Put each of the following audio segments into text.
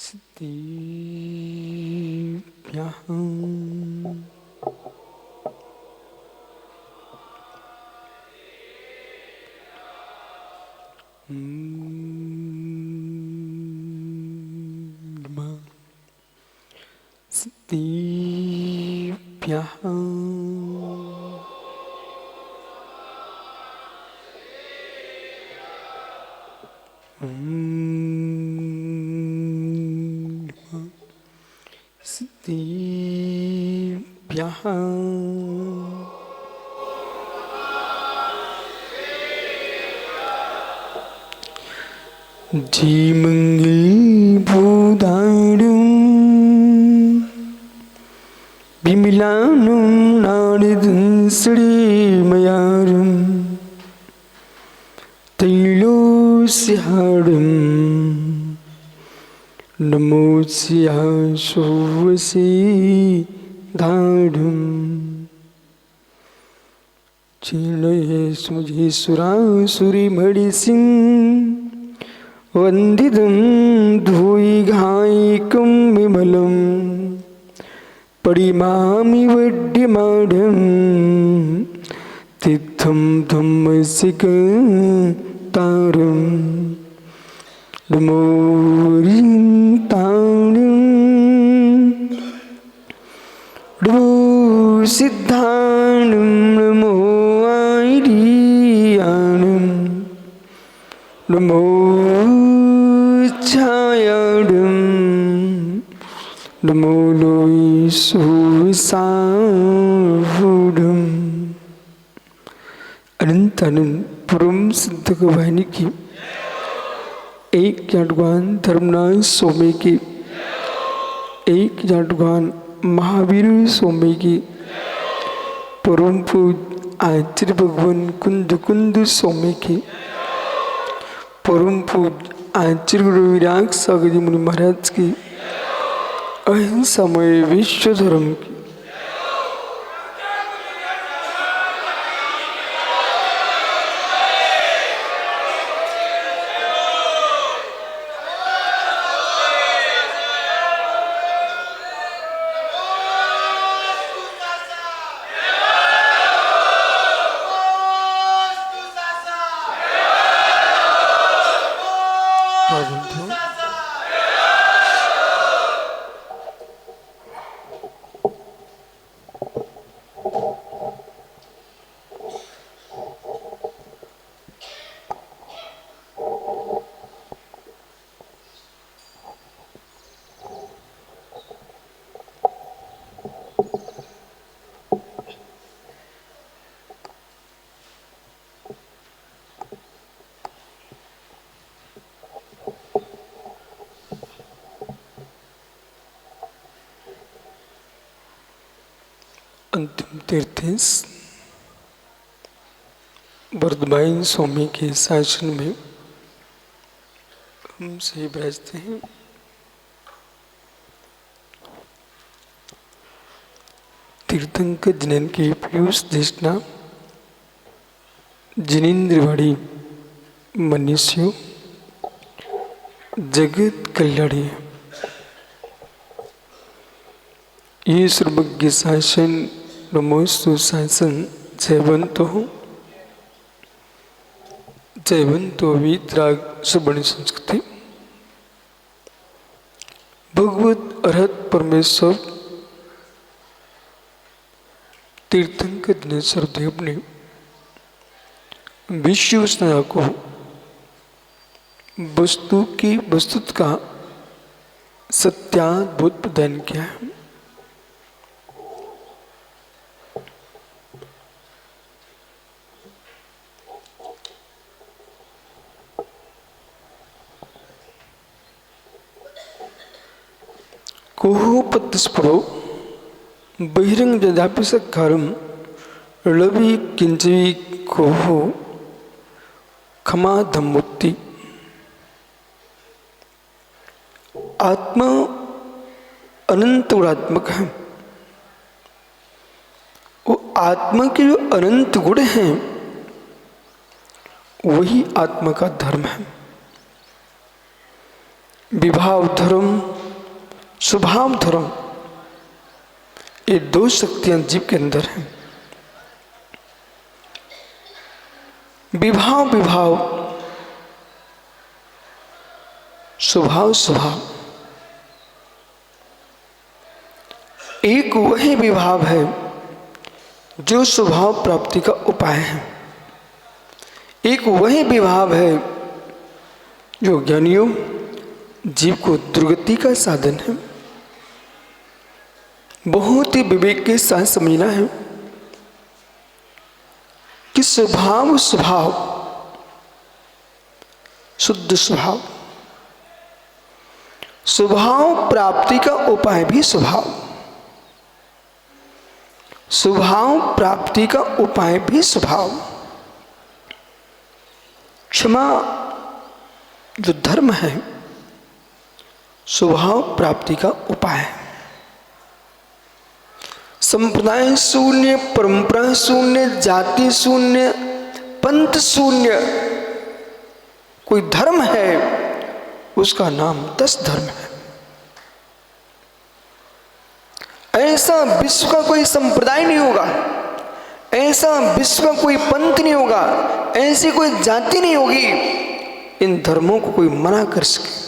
सिद्धिभ्यः सिद्धिभ्यः सिद्धिभ्यः जीमङ्गलभूतारं विमलानं नारदं श्रीमयारं त्रैलोक्यहारं नमोऽस्याशोऽवसीधारं क्षीणयेश्वरीसुरासुरीमणिसिं वन्दितं धूयिघायिकं विमलं परिमामि वड्यमाढं तीर्थं धम्मसिकतारं नमो ह्रीं नमो सिद्धानं नमो आर्यानं नमो छायाडं नमो लोईसुसावुडं। अनंत अनंत परम सिद्ध गवाहिनी की एक जाटवान धर्मनाथ स्वामी की एक जाटवान महावीर स्वामी की परम पूज आचार्य भगवान कुंद कुंद स्वामी की परम पूज आचार्य गुरु विराग सागर जी मुनि महाराज की अहिंसामय विश्व धर्म की अंतिम तीर्थेश वर्धमान स्वामी के शासन में हम सही विराजते हैं। तीर्थंकर जिनन की पीयूष देशना जिनेन्द्रवाड़ी मनुष्यों जगत कल्याणी ये सर्वज्ञ शासन नमोस्तु शासन जयवंतो वीतराग सुबर्णी संस्कृति भगवत अरहत परमेश्वर तीर्थंकर दिनेश्वर देव ने विश्व स्नेह को वस्तु की वस्तुत का सत्याद्भुत प्रदान किया है। कोहोपतिस्परो बहिरंग जदापि सकारम लवि किंचवी कोहो खमा धम्मुक्ति। आत्मा अनंत गुणात्मक है। वो आत्मा के जो अनंत गुण हैं वही आत्मा का धर्म है। विभाव धर्म स्वभाव धर्म, ये दो शक्तियां जीव के अंदर हैं। विभाव विभाव, स्वभाव स्वभाव, एक वही विभाव है जो स्वभाव प्राप्ति का उपाय है। एक वही विभाव है जो ज्ञानियों जीव को दुर्गति का साधन है। बहुत ही विवेक के साथ समझना है कि स्वभाव स्वभाव, शुद्ध स्वभाव, स्वभाव प्राप्ति का उपाय भी स्वभाव, स्वभाव प्राप्ति का उपाय भी स्वभाव। क्षमा जो धर्म है स्वभाव प्राप्ति का उपाय है। संप्रदाय शून्य, परंपरा शून्य, जाति शून्य, पंथ शून्य कोई धर्म है, उसका नाम 10 धर्म है। ऐसा विश्व का कोई संप्रदाय नहीं होगा, ऐसा विश्व का कोई पंथ नहीं होगा, ऐसी कोई जाति नहीं होगी इन धर्मों को कोई मना कर सके।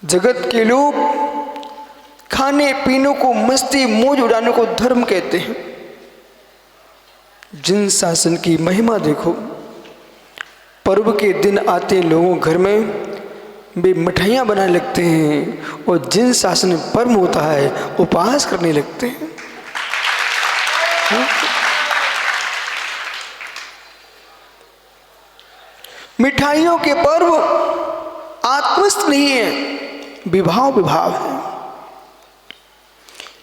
जगत के लोग खाने पीने को, मस्ती मौज उड़ाने को धर्म कहते हैं। जिन शासन की महिमा देखो, पर्व के दिन आते लोगों घर में वे मिठाइयाँ बनाने लगते हैं और जिन शासन में पर्व होता है उपवास करने लगते हैं। मिठाइयों के पर्व आत्मस्थ नहीं है, विभाव विभाव है।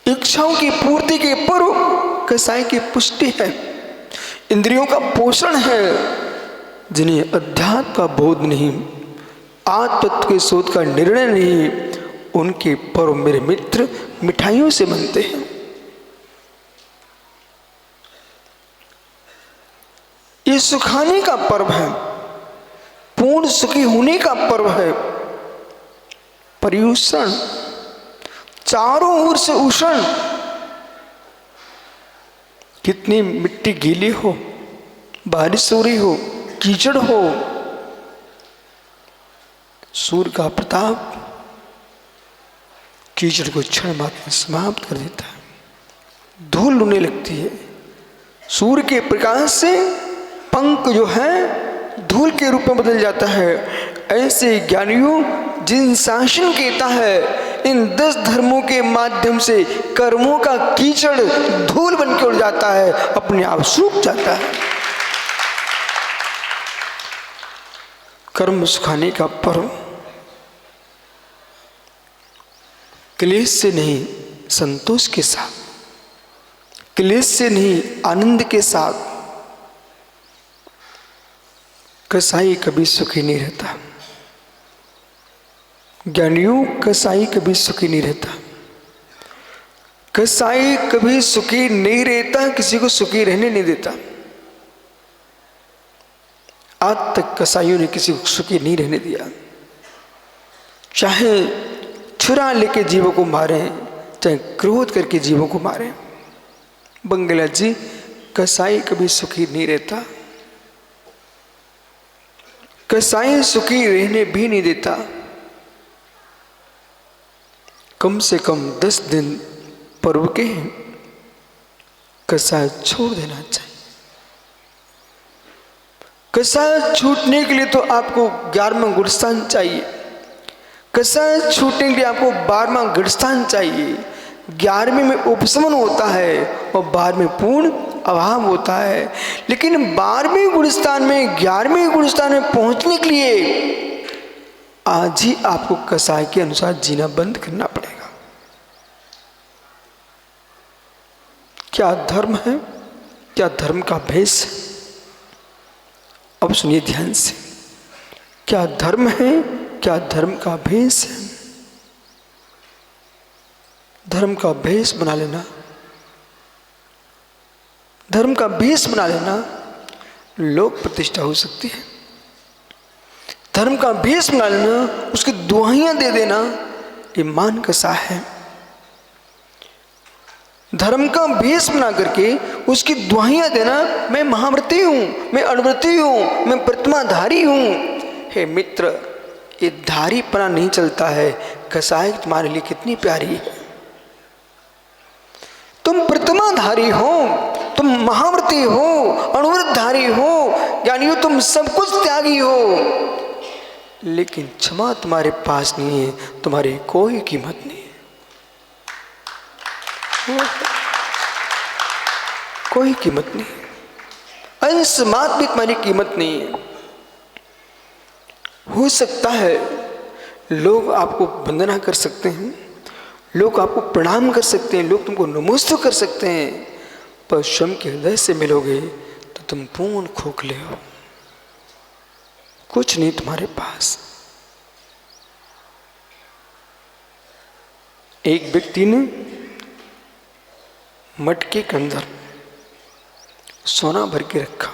इच्छाओं की पूर्ति के पर्व कसाई की पुष्टि है, इंद्रियों का पोषण है। जिन्हें अध्यात्म का बोध नहीं, आत्म तत्व के शोध का निर्णय नहीं, उनके पर्व मेरे मित्र मिठाइयों से बनते हैं। ये सुखाने का पर्व है, पूर्ण सुखी होने का पर्व है। पर्युषण, चारों ओर से उषण, कितनी मिट्टी गीली हो, बारिश हो रही हो, कीचड़ हो, सूर्य का प्रताप कीचड़ को क्षण मात्र में समाप्त कर देता है। धूल उड़ने लगती है, सूर्य के प्रकाश से पंख जो है धूल के रूप में बदल जाता है। ऐसे ज्ञानियों जिन शासन कहता है इन 10 धर्मों के माध्यम से कर्मों का कीचड़ धूल बन के उड़ जाता है, अपने आप सूख जाता है। कर्म सुखाने का पर्व क्लेश से नहीं संतोष के साथ, क्लेश से नहीं आनंद के साथ। कसाई कभी सुखी नहीं रहता, ज्ञानियों कसाई कभी सुखी नहीं रहता। कसाई कभी सुखी नहीं रहता, किसी को सुखी रहने नहीं देता। आज तक कसाईयों ने किसी को सुखी नहीं रहने दिया, चाहे छुरा लेके जीवों को मारे, चाहे क्रोध करके जीवों को मारे। बंगला जी, कसाई कभी सुखी नहीं रहता, कसाई सुखी रहने भी नहीं देता। कम से कम 10 दिन पर्व के कसाई छोड़ देना चाहिए। कसाई छूटने के लिए तो आपको 11वां गुणस्थान चाहिए, कसाई छूटने के लिए आपको 12वां गुणस्थान चाहिए। 11वें में उपशमन होता है और 12वें में पूर्ण अभाव होता है। लेकिन 12वें गुणस्थान में 11वें गुणस्थान में पहुंचने के लिए आज ही आपको कसाई के अनुसार जीना बंद करना पड़ेगा। क्या धर्म है, क्या धर्म का भेष है? अब सुनिए ध्यान से, क्या धर्म है, क्या धर्म का भेष है? धर्म का भेष बना लेना, धर्म का भेष बना लेना लोक प्रतिष्ठा हो सकती है। धर्म का भेष बना लेना, उसकी दुहाइयां दे देना, ये मान कसा है। धर्म का भेष बना करके उसकी दुहाइयां देना, मैं महाव्रती हूं, मैं अणव्रती हूं, मैं प्रतिमाधारी हूं। हे मित्र, ये धारीपना नहीं चलता है। कसाई तुम्हारे लिए कितनी प्यारी है। तुम प्रतिमाधारी हो, तुम महाव्रती हो, अणुव्रतधारी हो, यानी हो तुम सब कुछ त्यागी हो, लेकिन क्षमा तुम्हारे पास नहीं है, तुम्हारी कोई कीमत नहीं है। कोई कीमत नहीं, अंश मात्र भी तुम्हारी कीमत नहीं है। हो सकता है लोग आपको वंदना कर सकते हैं, लोग आपको प्रणाम कर सकते हैं, लोग तुमको नमस्ते कर सकते हैं, पर स्वयं के हृदय से मिलोगे तो तुम पूर्ण खोखले हो, कुछ नहीं तुम्हारे पास। एक व्यक्ति ने मटके के अंदर सोना भर के रखा,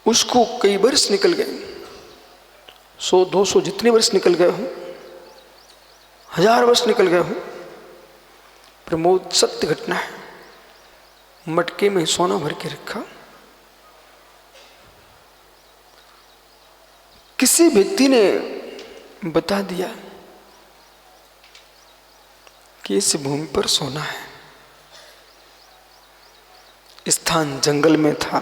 उसको कई वर्ष निकल गए, 100-200 जितने वर्ष निकल गए हो, 1000 वर्ष निकल गए हो, प्रमोद सत्य घटना है। मटके में सोना भर के रखा, किसी व्यक्ति ने बता दिया कि इस भूमि पर सोना है। स्थान जंगल में था।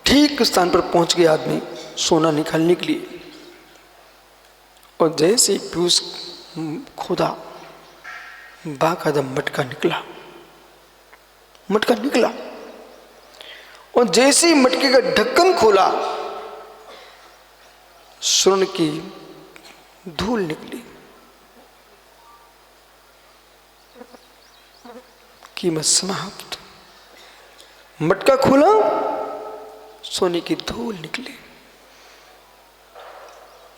ठीक स्थान पर पहुंच गया आदमी सोना निकालने के लिए, और जैसे ही पीयूष खोदा, बाकायदा मटका निकला। मटका निकला और जैसे ही मटके का ढक्कन खोला, स्वर्ण की धूल निकली। कीमत समाप्त। मटका खोला, सोने की धूल निकली।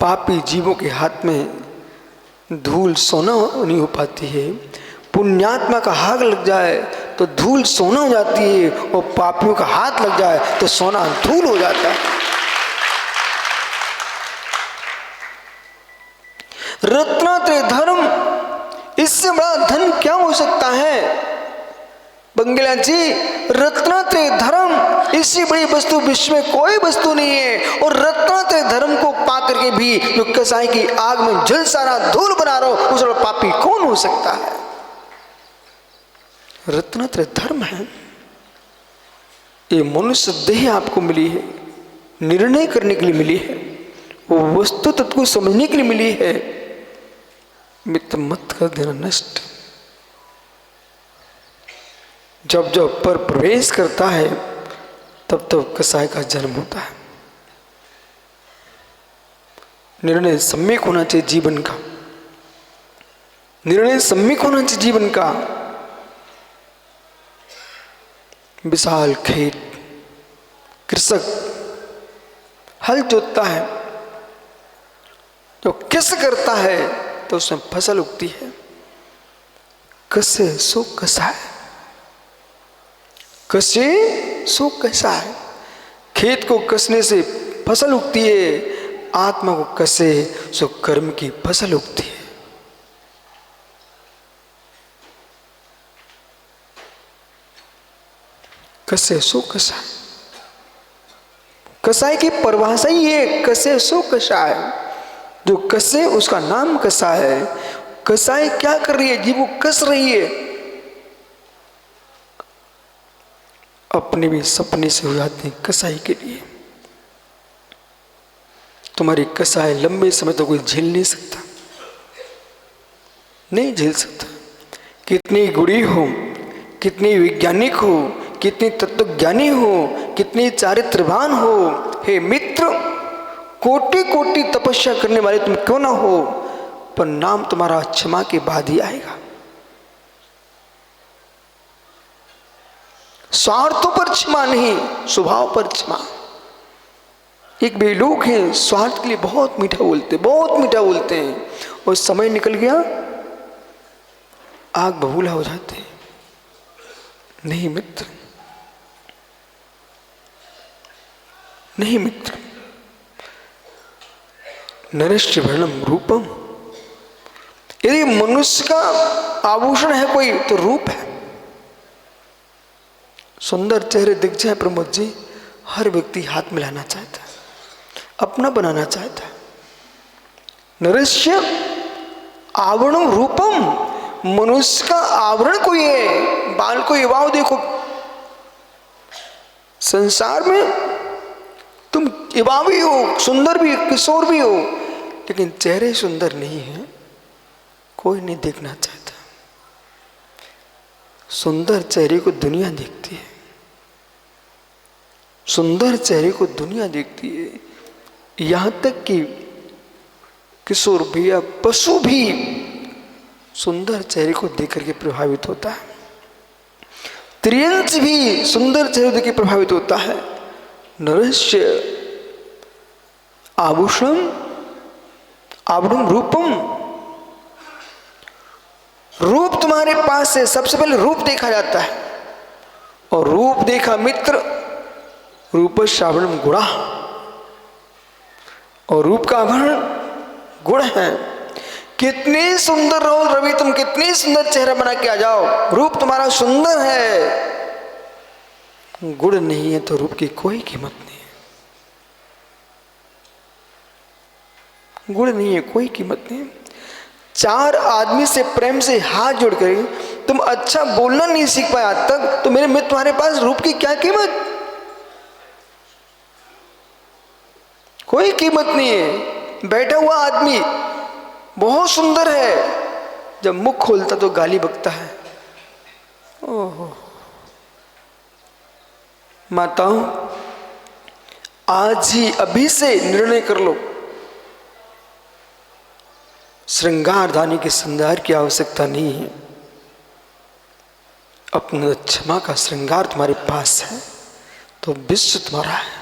पापी जीवों के हाथ में धूल सोना नहीं हो पाती है। पुण्यात्मा का हाथ लग जाए तो धूल सोना हो जाती है, और पापियों का हाथ लग जाए तो सोना धूल हो जाता है। रत्नात्रय धर्म, इससे बड़ा धन क्या हो सकता है? बंगला जी, रत्नात्रय धर्म, इससे बड़ी वस्तु विश्व में कोई वस्तु नहीं है। और रत्नात्रय धर्म को पाकर के भी जो कसाई की आग में जल सारा धूल बना रहा हो, उस पापी कौन हो सकता है? रत्नात्रय धर्म है। ये मनुष्य देह आपको मिली है, निर्णय करने के लिए मिली है, वो वस्तु तत्व को समझने के लिए मिली है। मित्र मत कर देना नष्ट। जब जब पर प्रवेश करता है तब तब कसाई का जन्म होता है। निर्णय सम्यक होना चाहिए जीवन का, निर्णय सम्यक होना चाहिए जीवन का। विशाल खेत, कृषक हल जोतता है, जो किस करता है तो उसमें फसल उगती है। कसे सो कसा है, कसे सो कैसा है। खेत को कसने से फसल उगती है, आत्मा को कसे सो कर्म की फसल उगती है। कसे सो कसा है, कसाई की परिभाषा ही है, कसे सो कसा है। जो कसे उसका नाम कसा है। कसाई क्या कर रही है? जी वो कस रही है। अपने भी सपने से हो जाते हैं कसाई के लिए। तुम्हारी कसाई लंबे समय तक कोई झेल नहीं सकता, नहीं झेल सकता। कितनी गुणी हो, कितनी वैज्ञानिक हो, कितनी तत्वज्ञानी हो, कितनी चारित्रवान हो, हे मित्र, कोटि कोटि तपस्या करने वाले तुम क्यों ना हो, पर नाम तुम्हारा क्षमा के बाद ही आएगा। स्वार्थों पर क्षमा नहीं, स्वभाव पर क्षमा। एक वे लोग हैं स्वार्थ के लिए बहुत मीठा बोलते, बहुत मीठा बोलते हैं, और समय निकल गया आग बबूला हो जाते हैं। नहीं मित्र, नहीं मित्र, नरस्य वर्णम रूपम। यदि मनुष्य का आभूषण है कोई तो रूप है। सुंदर चेहरे दिख जाए प्रमोद जी, हर व्यक्ति हाथ मिलाना चाहता है, अपना बनाना चाहता है। नरस्य आवरणम रूपम, मनुष्य का आवरण कोई है। बाल को युवाओं देखो, संसार में तुम युवा भी हो, सुंदर भी, किशोर भी हो, लेकिन चेहरे सुंदर नहीं है, कोई नहीं देखना चाहता। सुंदर चेहरे को दुनिया देखती है, सुंदर चेहरे को दुनिया देखती है। यहां तक कि किशोर भी या पशु भी सुंदर चेहरे को देख करके प्रभावित होता है। त्रियंश भी सुंदर चेहरे देख के प्रभावित होता है। नरस्य आभूषण आवरणम रूपम, रूप तुम्हारे पास है। सबसे पहले रूप देखा जाता है, और रूप देखा मित्र, रूप श्रावणम गुणा, और रूप का आभरण गुण है। कितनी सुंदर रहो रवि, तुम कितनी सुंदर चेहरा बना के आ जाओ, रूप तुम्हारा सुंदर है, गुण नहीं है तो रूप की कोई कीमत नहीं है। गुण नहीं है, कोई कीमत नहीं है। चार आदमी से प्रेम से हाथ जोड़कर तुम अच्छा बोलना नहीं सीख पाए आज तक, तो मेरे मित्र तुम्हारे पास रूप की क्या कीमत? कोई कीमत नहीं है। बैठा हुआ आदमी बहुत सुंदर है, जब मुख खोलता तो गाली बकता है। ओहो माताओं, आज ही अभी से निर्णय कर लो, श्रृंगार धानी के श्रृंगार की आवश्यकता नहीं है। अपना क्षमा का श्रृंगार तुम्हारे पास है तो विश्व तुम्हारा है।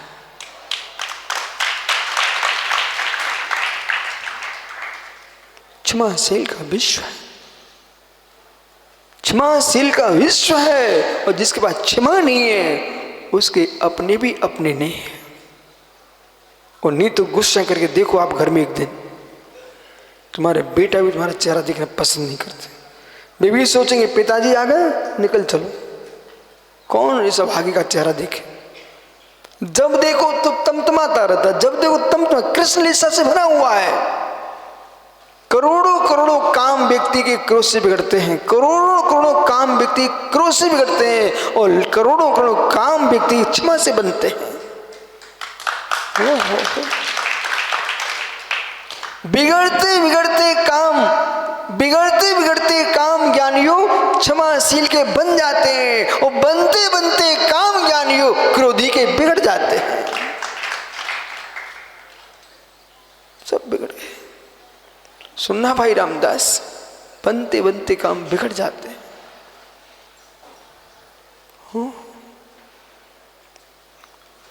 क्षमाशील का विश्व है, क्षमाशील का विश्व है। और जिसके पास क्षमा नहीं है उसके अपने भी अपने नहीं है। और नहीं तो गुस्सा करके देखो आप घर में एक दिन, तुम्हारे बेटा भी तुम्हारा चेहरा देखना पसंद नहीं करते। बेबी सोचेंगे पिताजी आ गए, निकल चलो, कौन इस अभागी का चेहरा देखे। जब देखो तो तमतमाता रहता, जब देखो तमतमा। कृष्ण लीला से भरा हुआ है। करोड़ों करोड़ों काम व्यक्ति के क्रोध से बिगड़ते हैं, करोड़ों करोड़ों काम व्यक्ति क्रोध से बिगड़ते हैं, और करोड़ों करोड़ों काम व्यक्ति क्षमा से बनते हैं। बिगड़ते बिगड़ते काम ज्ञानियों क्षमाशील के बन जाते हैं, और बनते बनते काम ज्ञानियों क्रोधी के बिगड़ जाते हैं। सब बिगड़ गए। सुनना भाई रामदास, बनते बनते काम बिगड़ जाते हैं।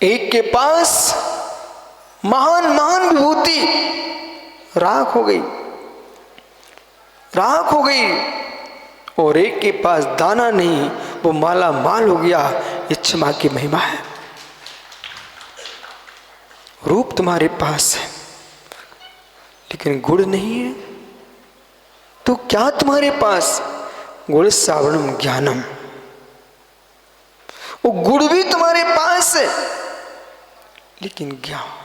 एक के पास महान महान विभूति राख हो गई, राख हो गई, और एक के पास दाना नहीं, वो माला माल हो गया। ये क्षमा की महिमा है। रूप तुम्हारे पास है लेकिन गुण नहीं है, तो क्या तुम्हारे पास? गुण श्रावणम ज्ञानम, वो गुण भी तुम्हारे पास है लेकिन ज्ञान,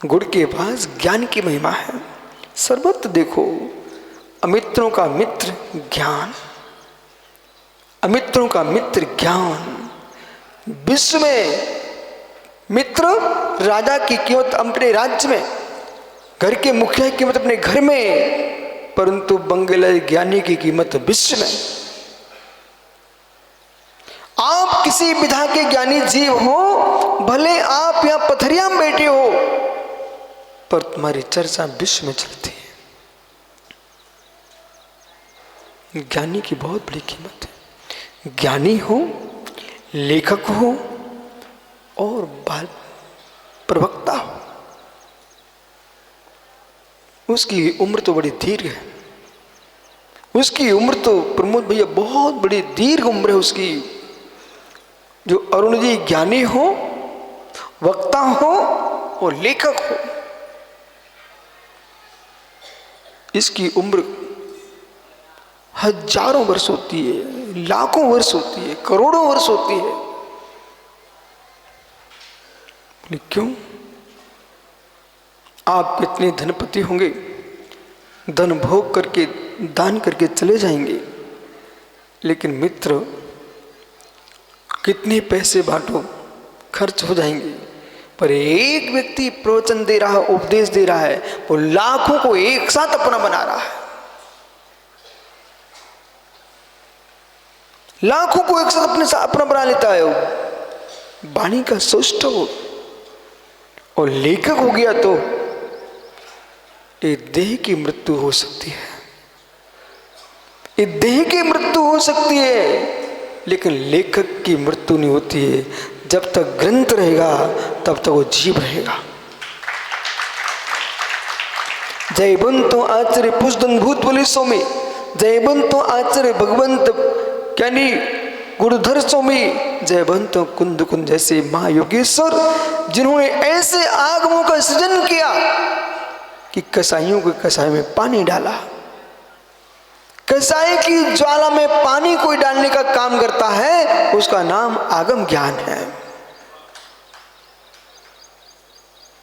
गुण के पास ज्ञान की महिमा है। सर्वत्र देखो, अमित्रों का मित्र ज्ञान, अमित्रों का मित्र ज्ञान। विश्व में मित्र राजा की कीमत अपने राज्य में, घर के मुखिया की कीमत अपने घर में, परंतु बंगला ज्ञानी की कीमत विश्व में। आप किसी विधा के ज्ञानी जीव हो, भले आप यहां पथरिया में बैठे हो, पर तुम्हारी चर्चा विश्व में चलती है। ज्ञानी की बहुत बड़ी कीमत है। ज्ञानी हो, लेखक हो और बाल प्रवक्ता हो, उसकी उम्र तो बड़ी दीर्घ है। उसकी उम्र तो प्रमोद भैया बहुत बड़ी दीर्घ उम्र है उसकी। जो अरुण जी ज्ञानी हो, वक्ता हो और लेखक हो, इसकी उम्र हजारों वर्ष होती है, लाखों वर्ष होती है, करोड़ों वर्ष होती है। क्यों? आप कितने धनपति होंगे, धन भोग करके दान करके चले जाएंगे, लेकिन मित्र कितने पैसे बांटो खर्च हो जाएंगे, पर एक व्यक्ति प्रवचन दे रहा है, उपदेश दे रहा है, वो लाखों को एक साथ अपना बना रहा है, लाखों को एक साथ अपने साथ अपना बना लेता है। वो वाणी का सृष्ट हो और लेखक हो गया तो एक देह की मृत्यु हो सकती है, एक देह की मृत्यु हो सकती है, लेकिन लेखक की मृत्यु नहीं होती है। जब तक ग्रंथ रहेगा तब तक वो जीव रहेगा। जयवंतो आचार्य पुष्पन भूत बोले स्वामी, जयवंतो आचार्य भगवंत ज्ञानी गुरुधर स्वामी, जयवंतो कुंद कुंद जैसे महायोगेश्वर, जिन्होंने ऐसे आगमों का सृजन किया कि कसाईयों के कसाई में पानी डाला। कसाई की ज्वाला में पानी कोई डालने का काम करता है, उसका नाम आगम ज्ञान है।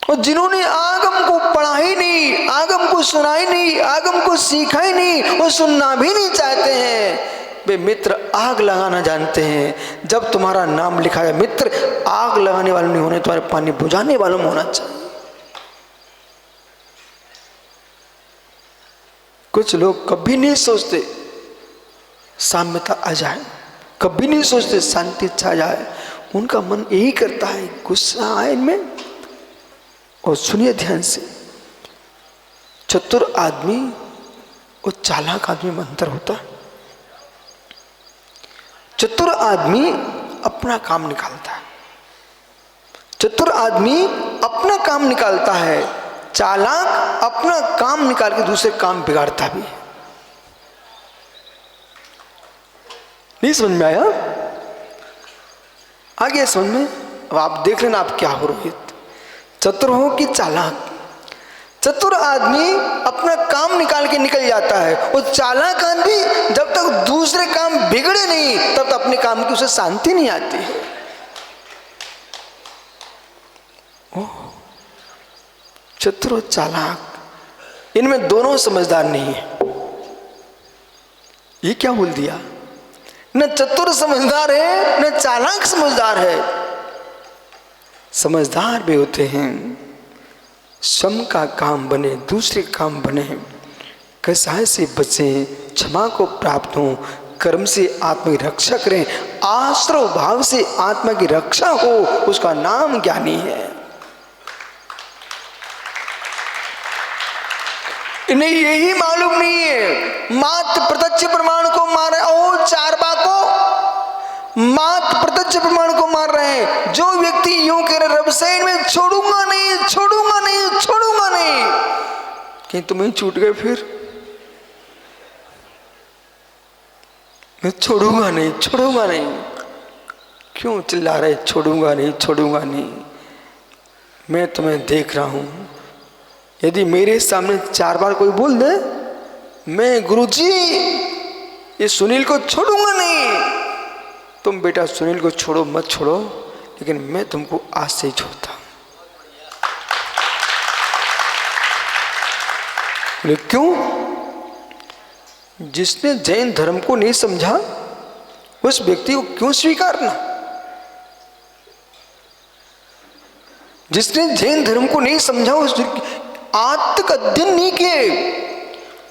और जिन्होंने आगम को पढ़ा ही नहीं, आगम को सुना ही नहीं, आगम को सीखा ही नहीं, वो सुनना भी नहीं चाहते हैं, वे मित्र आग लगाना जानते हैं। जब तुम्हारा नाम लिखा है मित्र, आग लगाने वालों नहीं होने, तुम्हारे पानी बुझाने वालों में होना चाहिए। कुछ लोग कभी नहीं सोचते साम्यता आ जाए, कभी नहीं सोचते शांति छा जाए, उनका मन यही करता है गुस्सा आए इनमें। और सुनिए ध्यान से, चतुर आदमी और चालाक आदमी में अंतर होता है। चतुर आदमी अपना काम निकालता है, चतुर आदमी अपना काम निकालता है, चालाक अपना काम निकाल के दूसरे काम बिगाड़ता भी है। नहीं समझ में आया? आ गया समझ में? अब आप देख लेना आप क्या हो रोहित, चतुर हो कि चालाक। चतुर आदमी अपना काम निकाल के निकल जाता है, और चालाक आदमी जब तक दूसरे काम बिगड़े नहीं तब तक अपने काम की उसे शांति नहीं आती है। चतुर और चालाक, इनमें दोनों समझदार नहीं है। ये क्या बोल दिया? न चतुर समझदार है, न चालाक समझदार है। समझदार भी होते हैं, श्रम का काम बने, दूसरे काम बने, कसाय से बचें, क्षमा को प्राप्त हो, कर्म से आत्मा की रक्षा करें, आश्रव भाव से आत्मा की रक्षा हो, उसका नाम ज्ञानी है। इन्हें यही मालूम नहीं है, मात्र प्रत्यक्ष प्रमाण को मार रहे, ओ चार बाको मात्र प्रत्यक्ष प्रमाण को मार रहे हैं। जो व्यक्ति यूं कह रहे रब से मैं छोड़ूंगा नहीं, छोड़ूंगा नहीं, छोड़ूंगा नहीं, कहीं तुम्हें छूट गए फिर? मैं छोड़ूंगा नहीं, छोड़ूंगा नहीं, क्यों चिल्ला रहे छोड़ूंगा नहीं, छोड़ूंगा नहीं? मैं तुम्हें देख रहा हूं, यदि मेरे सामने 4 बार कोई बोल दे मैं गुरुजी ये सुनील को छोड़ूंगा नहीं, तुम बेटा सुनील को छोड़ो मत छोड़ो, लेकिन मैं तुमको आज से ही छोड़ता हूं। बोले क्यों? जिसने जैन धर्म को नहीं समझा उस व्यक्ति को क्यों स्वीकारना? जिसने जैन धर्म को नहीं समझा उस आज तक अध्ययन नहीं किए,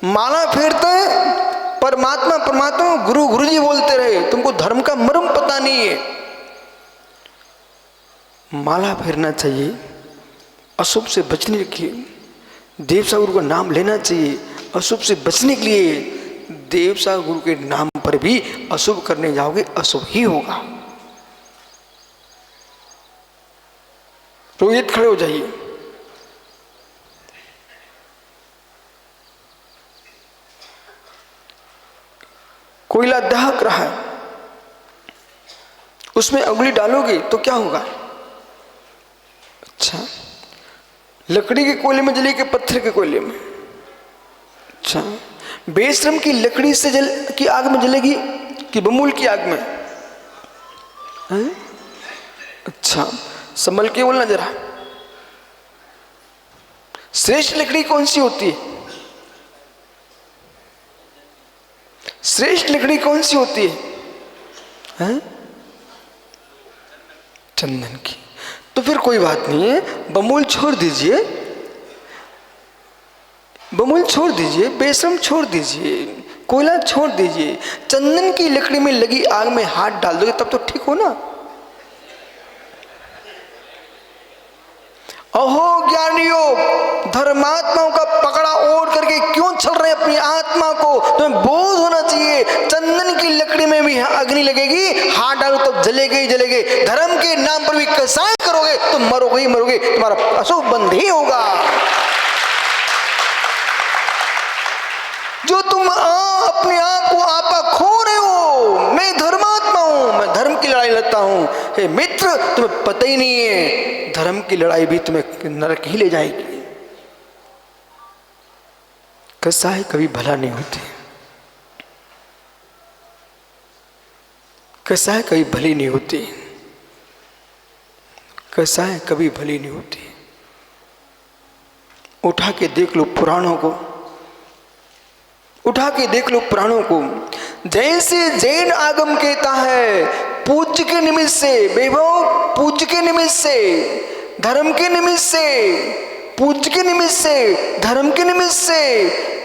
माला फेरते हैं, परमात्मा परमात्मा गुरु गुरु जी बोलते रहे, तुमको धर्म का मर्म पता नहीं है। माला फेरना चाहिए, अशुभ से बचने के लिए देवसा गुरु का नाम लेना चाहिए, अशुभ से बचने के लिए देवसा गुरु के नाम पर भी अशुभ करने जाओगे अशुभ ही होगा। रोहित खड़े हो जाइए। कोयला दहक रहा है, उसमें उंगली डालोगे तो क्या होगा? अच्छा, लकड़ी के कोयले में जलेगी, पत्थर के कोयले में? अच्छा, बेशर्म की लकड़ी से की आग में जलेगी कि बमूल की आग में? है? अच्छा, संभल के बोलना जरा। श्रेष्ठ लकड़ी कौन सी होती है? श्रेष्ठ लकड़ी कौन सी होती है? चंदन की। तो फिर कोई बात नहीं है, बमूल छोड़ दीजिए, बमूल छोड़ दीजिए, बेशर्म छोड़ दीजिए, कोयला छोड़ दीजिए, चंदन की लकड़ी में लगी आग में हाथ डाल दोगे तब तो ठीक हो ना। अहो ज्ञानियों, धर्मात्माओं का पकड़ा ओढ़ करके क्यों चल रहे अपनी आत्मा को? तुम्हें बोध होना चाहिए, चंदन की लकड़ी में भी अग्नि लगेगी, हाथ डालो तो जलेगे ही जलेगे। धर्म के नाम पर भी कसाई करोगे तो मरोगे ही मरोगे, तुम्हारा अशुभ बंध ही होगा। जो तुम अपने आप को आपा खो रहे हो, मैं धर्मात्मा हूं, मैं धर्म की लड़ाई लड़ता हूं। हे मित्र, तुम्हें पता ही नहीं है, धर्म की लड़ाई भी तुम्हें नरक ही ले जाएगी। कसाई कभी भला नहीं होते, कसाई कभी भली नहीं होती, कसाई कभी भली नहीं होती। उठा के देख लो पुराणों को, उठा के देख लो पुराणों को। जैसे जैन आगम कहता है, पूज्य के निमित्त से, वैभव पूज्य के निमित्त से, धर्म के निमित्त से, पूज्य के निमित्त से, धर्म के निमित्त से,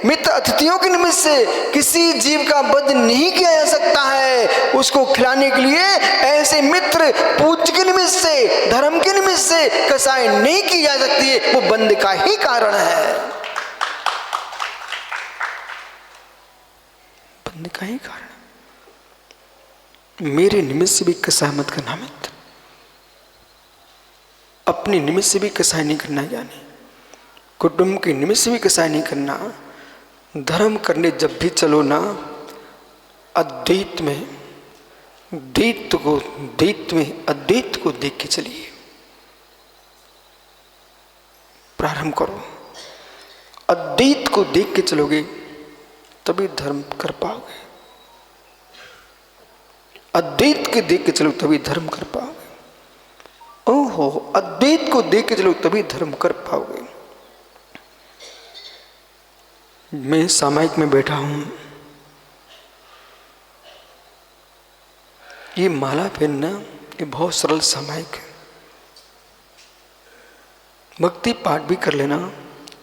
मित्र अतिथियों के निमित्त से किसी जीव का वध नहीं किया जा सकता है उसको खिलाने के लिए। ऐसे मित्र पूज्य के निमित्त से, धर्म के निमित्त से कसाई नहीं की जा सकती है, वो बंद का ही कारण है, बंद का ही कारण। मेरे निमित्त से भी कसाई मत करना मित्र, अपने निमित्त से भी कसाई नहीं करना, यानी कुटुंब के निमित्त से भी कसाई नहीं करना। धर्म करने जब भी चलो ना, अद्वैत में, द्वैत को, द्वैत में अद्वैत को देख के चलिए, प्रारंभ करो। अद्वैत को देख के चलोगे तभी धर्म कर पाओगे, अद्वैत के देख के चलो तभी धर्म कर पाओगे। ओहो, अद्वैत को देख के चलो तभी धर्म कर पाओगे। मैं सामायिक में बैठा हूं, ये माला पहनना ये बहुत सरल सामायिक है, भक्ति पाठ भी कर लेना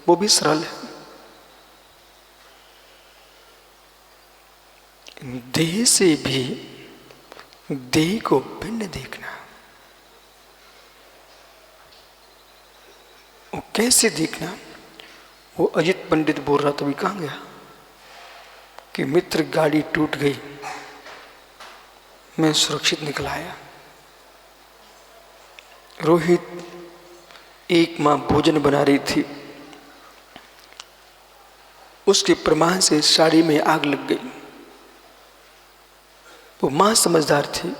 वो भी सरल है। देह से भी देह को भिन्न देखना, वो कैसे देखना? वो अजित पंडित बोल रहा था, भी कहाँ गया कि मित्र गाड़ी टूट गई, मैं सुरक्षित निकल आया। रोहित, एक माँ भोजन बना रही थी, उसके प्रमाण से साड़ी में आग लग गई। वो माँ समझदार थी,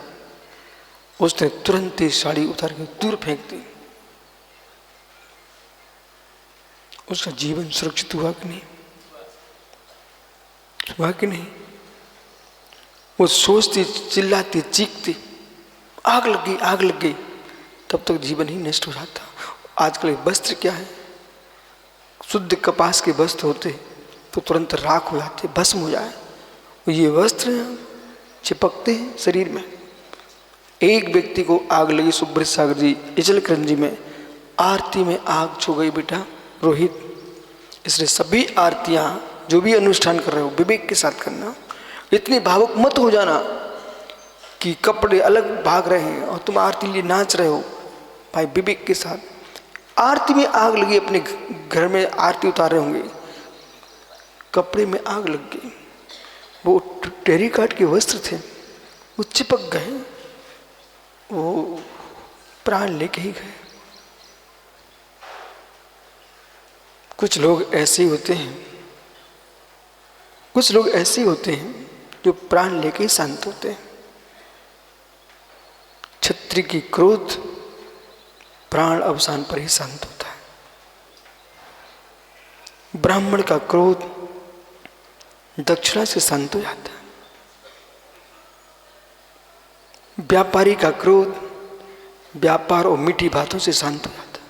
उसने तुरंत ही साड़ी उतार के दूर फेंक दी। उसका जीवन सुरक्षित हुआ कि नहीं? हुआ कि नहीं? वो सोचती, चिल्लाती, चीखती, आग लग गई, आग लग गई, तब तक जीवन ही नष्ट हो जाता। आजकल वस्त्र क्या है, शुद्ध कपास के वस्त्र होते तो तुरंत राख हो जाते, भस्म हो जाए। ये वस्त्र चिपकते हैं शरीर में। एक व्यक्ति को आग लगी, सुब्रत सागर जी इचलकरंजी में, आरती में आग छू गई बेटा रोहित। इसलिए सभी आरतियां जो भी अनुष्ठान कर रहे हो विवेक के साथ करना, इतनी भावुक मत हो जाना कि कपड़े अलग भाग रहे हैं और तुम आरती लिए नाच रहे हो। भाई विवेक के साथ। आरती में आग लगी, अपने घर में आरती उतार रहे होंगे, कपड़े में आग लग गई, वो टेरिकॉट के वस्त्र थे, वो चिपक गए, वो प्राण लेके ही गए। कुछ लोग ऐसे ही होते हैं, कुछ लोग ऐसे ही होते हैं जो प्राण लेके ही शांत होते हैं। क्षत्रिय की क्रोध प्राण अवसान पर ही शांत होता है, ब्राह्मण का क्रोध दक्षिणा से शांत हो जाता है, व्यापारी का क्रोध व्यापार और मीठी बातों से शांत हो जाता है।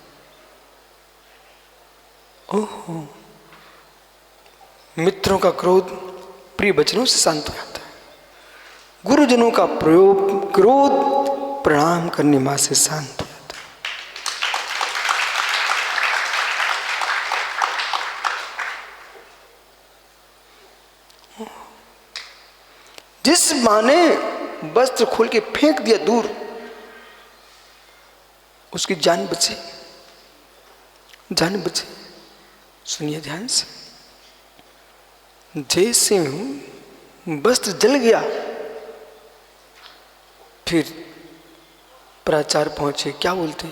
ओहो, मित्रों का क्रोध प्रिय वचनों से शांत हो जाता है, गुरुजनों का प्रयोग क्रोध प्रणाम करने मां से शांत हो जाता है। जिस मां ने वस्त्र खोल के फेंक दिया दूर, उसकी जान बचे, जान बचे। सुनिए ध्यान से, जैसे वस्त्र जल गया, फिर प्राचार्य पहुंचे, क्या बोलते,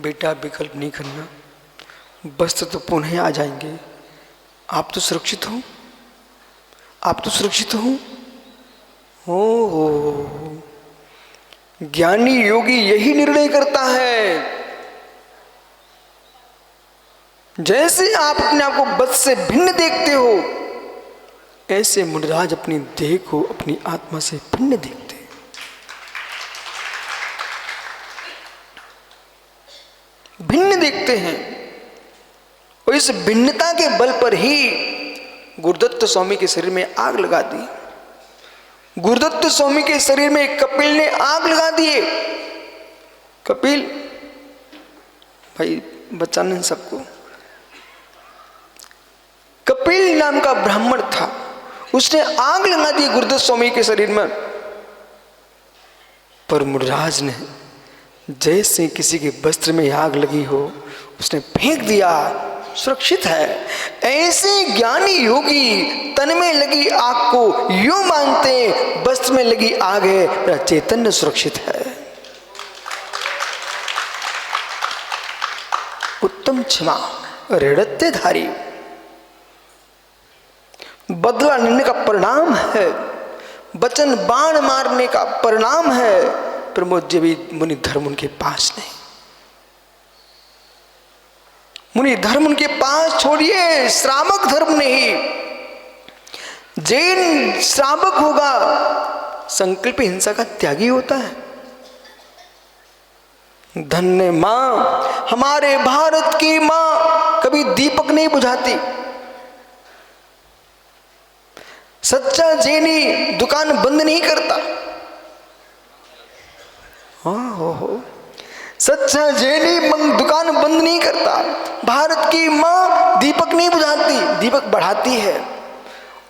बेटा विकल्प नहीं करना, वस्त्र तो पुनः आ जाएंगे, आप तो सुरक्षित हो, आप तो सुरक्षित हो। हो ज्ञानी योगी यही निर्णय करता है। जैसे आप अपने आप को बस से भिन्न देखते हो, ऐसे मुनिराज अपनी देह को अपनी आत्मा से भिन्न देखते हैं। भिन्न देखते हैं, और इस भिन्नता के बल पर ही गुरुदत्त स्वामी के शरीर में आग लगा दी। गुरुदत्त स्वामी के शरीर में कपिल ने आग लगा दिए। कपिल भाई बचाने सबको, कपिल नाम का ब्राह्मण था, उसने आग लगा दी गुरुदत्त स्वामी के शरीर में। पर मुनिराज ने जैसे किसी के वस्त्र में आग लगी हो, उसने फेंक दिया, सुरक्षित है। ऐसे ज्ञानी योगी तन में लगी आग को यूं मानते, वस्त्र में लगी आग है, मेरा चैतन्य सुरक्षित है। उत्तम क्षमा ऋणत्य धारी, बदला लेने का परिणाम है, वचन बाण मारने का परिणाम है। प्रमोद जी भी मुनि धर्म उनके पास नहीं, मुनि धर्म उनके पास छोड़िए, श्रावक धर्म नहीं। जैन श्रावक होगा, संकल्प हिंसा का त्यागी होता है। धन्य मां, हमारे भारत की मां कभी दीपक नहीं बुझाती। सच्चा जैनी दुकान बंद नहीं करता। हो सच्चा जैनी दुकान बंद नहीं करता। भारत की मां दीपक नहीं बुझाती, दीपक बढ़ाती है,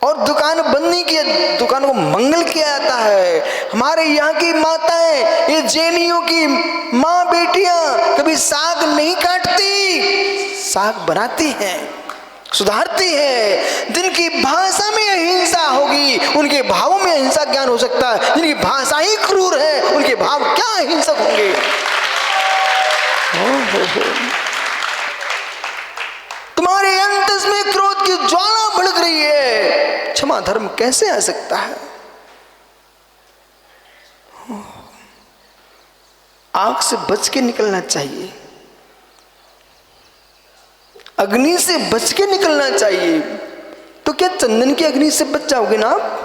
और दुकान बंद नहीं किया, दुकान को मंगल किया जाता है। हमारे यहाँ की माताएं, ये जैनियों की मां बेटियां कभी साग नहीं काटती, साग बनाती हैं, सुधारती है। जिनकी भाषा में अहिंसा होगी, उनके भावों में अहिंसा ज्ञान हो सकता है। जिनकी भाषा ही क्रूर है, उनके भाव क्या अहिंसक होंगे। तुम्हारे अंतस में क्रोध की ज्वाला भड़क रही है, क्षमा धर्म कैसे आ सकता है। आग से बच के निकलना चाहिए, अग्नि से बच के निकलना चाहिए। तो क्या चंदन की अग्नि से बच जाओगे ना आप?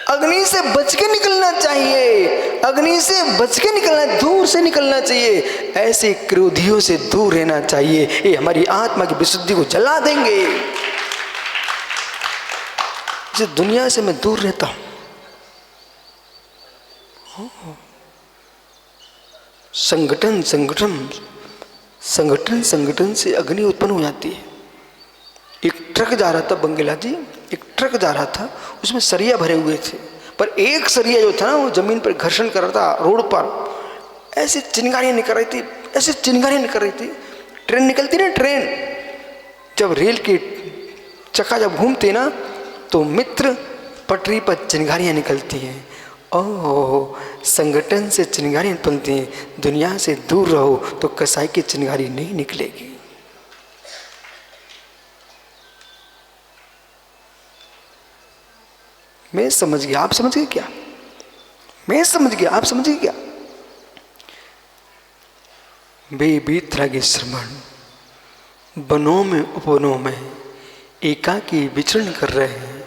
अग्नि से बच के निकलना चाहिए, अग्नि से बच के निकलना, दूर से निकलना चाहिए। ऐसे क्रोधियों से दूर रहना चाहिए, ये हमारी आत्मा की विशुद्धि को जला देंगे। जिस दुनिया से मैं दूर रहता हूं, संगठन संगठन संगठन संगठन से अग्नि उत्पन्न हो जाती है। एक ट्रक जा रहा था बंगला जी, एक ट्रक जा रहा था, उसमें सरिया भरे हुए थे, पर एक सरिया जो था ना वो जमीन पर घर्षण कर रहा था रोड पर। ऐसे चिंगारियां निकल रही थी, ऐसे चिंगारियां निकल रही थी। ट्रेन निकलती ना, ट्रेन जब रेल की चक्का जब घूमते ना, तो मित्र पटरी पर चिंगारियां निकलती हैं। ओह, संगठन से चिंगारियां निकलती हैं। दुनिया से दूर रहो तो कसाई की चिंगारी नहीं निकलेगी। मैं समझ गया, आप समझ गए क्या? मैं समझ गया, आप समझ गए क्या? बेबीत लगे श्रमण, वनों में उपवनों में एकाकी विचरण कर रहे हैं,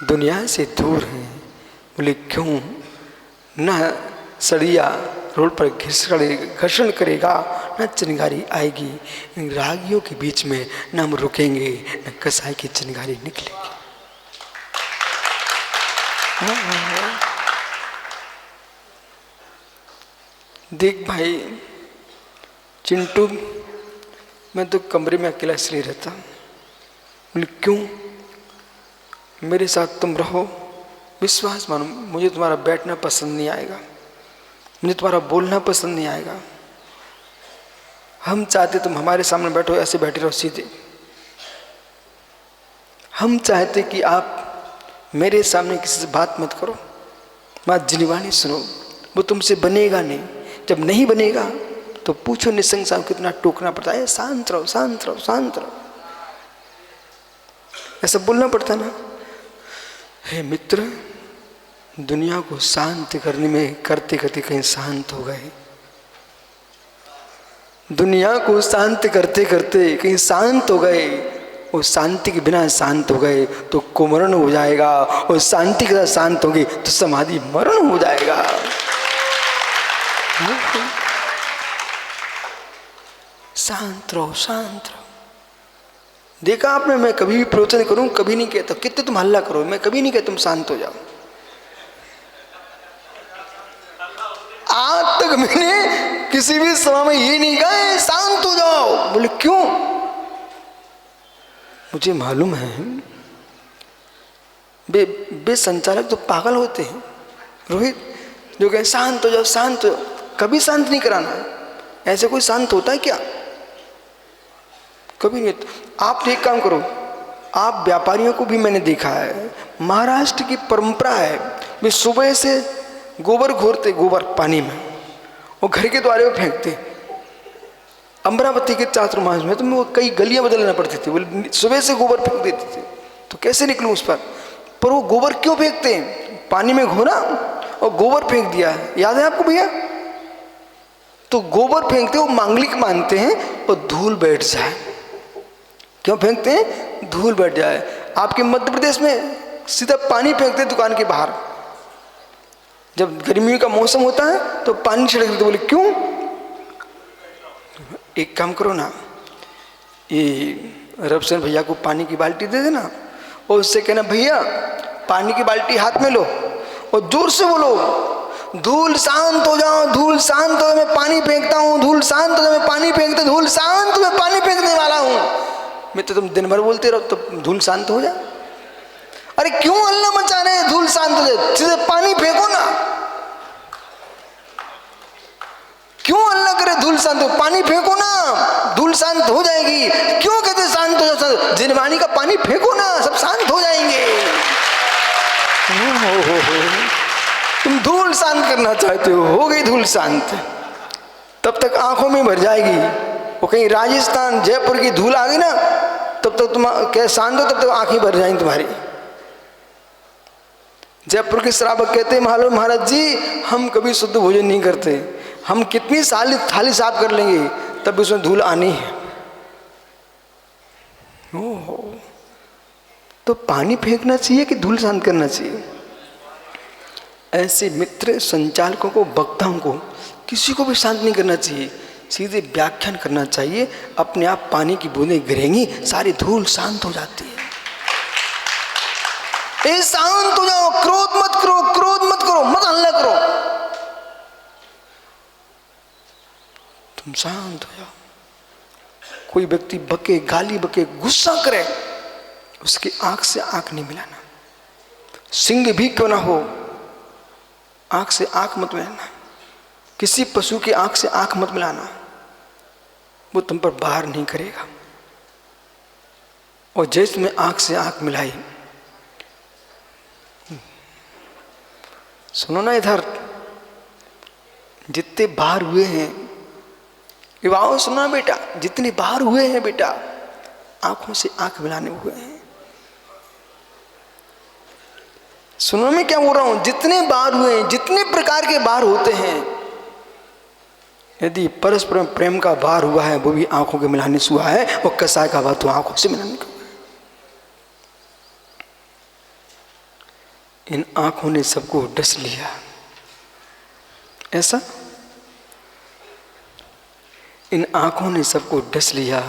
दुनिया से दूर हैं। बोले क्यों? न सड़िया रोड पर घर्षण करेगा, न चिंगारी आएगी। इन रागियों के बीच में न हम रुकेंगे, न कसाई की चिंगारी निकलेगी। देख भाई चिंटू, मैं तो कमरे में अकेला इसलिए रहता। बोले क्यों? मेरे साथ तुम रहो, विश्वास मानो, मुझे तुम्हारा बैठना पसंद नहीं आएगा, मुझे तुम्हारा बोलना पसंद नहीं आएगा। हम चाहते तुम हमारे सामने बैठो, ऐसे बैठे रहो सीधे। हम चाहते कि आप मेरे सामने किसी से बात मत करो, बात जिनवानी सुनो, वो तुमसे बनेगा नहीं। जब नहीं बनेगा तो पूछो निसंग साहब कितना टोकना पड़ता है, शांत रहो शांत रहो शांत रहो, ऐसा बोलना पड़ता ना। हे मित्र, दुनिया को शांत करने में करते करते कहीं शांत हो गए, दुनिया को शांत करते करते कहीं शांत हो गए। और शांति के बिना शांत हो गए तो कुमरण हो जाएगा, और शांति के साथ शांत होंगे तो समाधि मरण हो जाएगा। शांत रहो शांत रहो। देखा आपने, मैं कभी भी प्रवचन करूं कभी नहीं कहता कितने तुम हल्ला करो, मैं कभी नहीं कहता तुम शांत हो जाओ। आज तक मैंने किसी भी सभा में ये नहीं कहा शांत हो जाओ। बोले क्यों? मुझे मालूम है बे संचालक तो पागल होते हैं रोहित, जो कहे शांत हो जाओ शांत हो जाओ। कभी शांत नहीं कराना है, ऐसे कोई शांत होता है क्या? कभी नहीं। आप एक काम करो, आप व्यापारियों को भी मैंने देखा है, महाराष्ट्र की परंपरा है, वे सुबह से गोबर घोरते, गोबर पानी में, और घर के द्वारे में फेंकते। अमरावती के चातुर्मास में तो वो कई गलियां बदलना पड़ती थी, बोले सुबह से गोबर फेंक देते थे, तो कैसे निकलूं उस पर वो गोबर क्यों फेंकते हैं? पानी में घोरा और गोबर फेंक दिया, याद है आपको भैया? तो गोबर फेंकते वो मांगलिक मानते हैं और धूल बैठ जाए। क्यों फेंकते हैं? धूल बैठ जाए। आपके मध्य प्रदेश में सीधा पानी फेंकते हैं दुकान के बाहर, जब गर्मियों का मौसम होता है तो पानी छिड़क देते। बोले क्यों? एक काम करो ना, ये रबसन भैया को पानी की बाल्टी दे देना और उससे कहना भैया पानी की बाल्टी हाथ में लो और जोर से बोलो धूल शांत हो जाओ, धूल शांत हो जाओ, मैं पानी फेंकता हूँ, धूल शांत हो जाओ, मैं पानी फेंकता हूँ, धूल शांत, मैं पानी फेंकने वाला हूँ। मैं तो तुम दिन भर बोलते रहो तो धूल शांत हो जाए। अरे क्यों हल्ला मचा रहे हैं? धूल शांत हो जाए, सीधे पानी फेंको ना। क्यों हल्ला करे? धूल शांत हो, पानी फेंको ना, धूल शांत हो जाएगी। क्यों कहते शांत हो जाओ? जिनवानी का पानी फेंको ना, सब शांत हो जाएंगे। तुम धूल शांत करना चाहते हो गई धूल शांत, तब तक आंखों में भर जाएगी। वो कहीं राजस्थान जयपुर की धूल आ गई ना, तब तक तुम क्या शांत हो, तब तक आंखें भर जाएंगी तुम्हारी। जयपुर के श्रावक कहते हैं महाराज जी हम कभी शुद्ध भोजन नहीं करते, हम कितनी साल थाली साफ कर लेंगे तब उसमें धूल आनी है। ओहो, तो पानी फेंकना चाहिए कि धूल शांत करना चाहिए? ऐसे मित्र संचालकों को, वक्ताओं को, किसी को भी शांत नहीं करना चाहिए, सीधे व्याख्यान करना चाहिए। अपने आप पानी की बूंदें गिरेंगी, सारी धूल शांत हो जाती है। ए शांत हो जाओ, क्रोध मत करो, क्रोध मत करो, मत हल्ला करो, तुम शांत हो जाओ। कोई व्यक्ति बके, गाली बके, गुस्सा करे, उसकी आंख से आंख नहीं मिलाना। सिंह भी क्यों ना हो, आंख से आंख मत मिलाना। किसी पशु की आंख से आंख मत मिलाना, वो तुम पर बाहर नहीं करेगा। और जैसे में आंख से आंख मिलाई, सुनो ना इधर जितने बाहर हुए हैं विवाह, सुना बेटा, जितने बाहर हुए हैं बेटा, आंखों से आंख मिलाने हुए हैं। सुनो मैं क्या बोल रहा हूं, जितने बार हुए, जितने प्रकार के बार होते हैं, यदि परस्पर प्रेम का भार हुआ है वो भी आंखों के मिलाने से हुआ है, और कसाय का भार तो आंखों से मिलाने का। इन आंखों ने सबको डस लिया। ऐसा इन आंखों ने सबको डस लिया।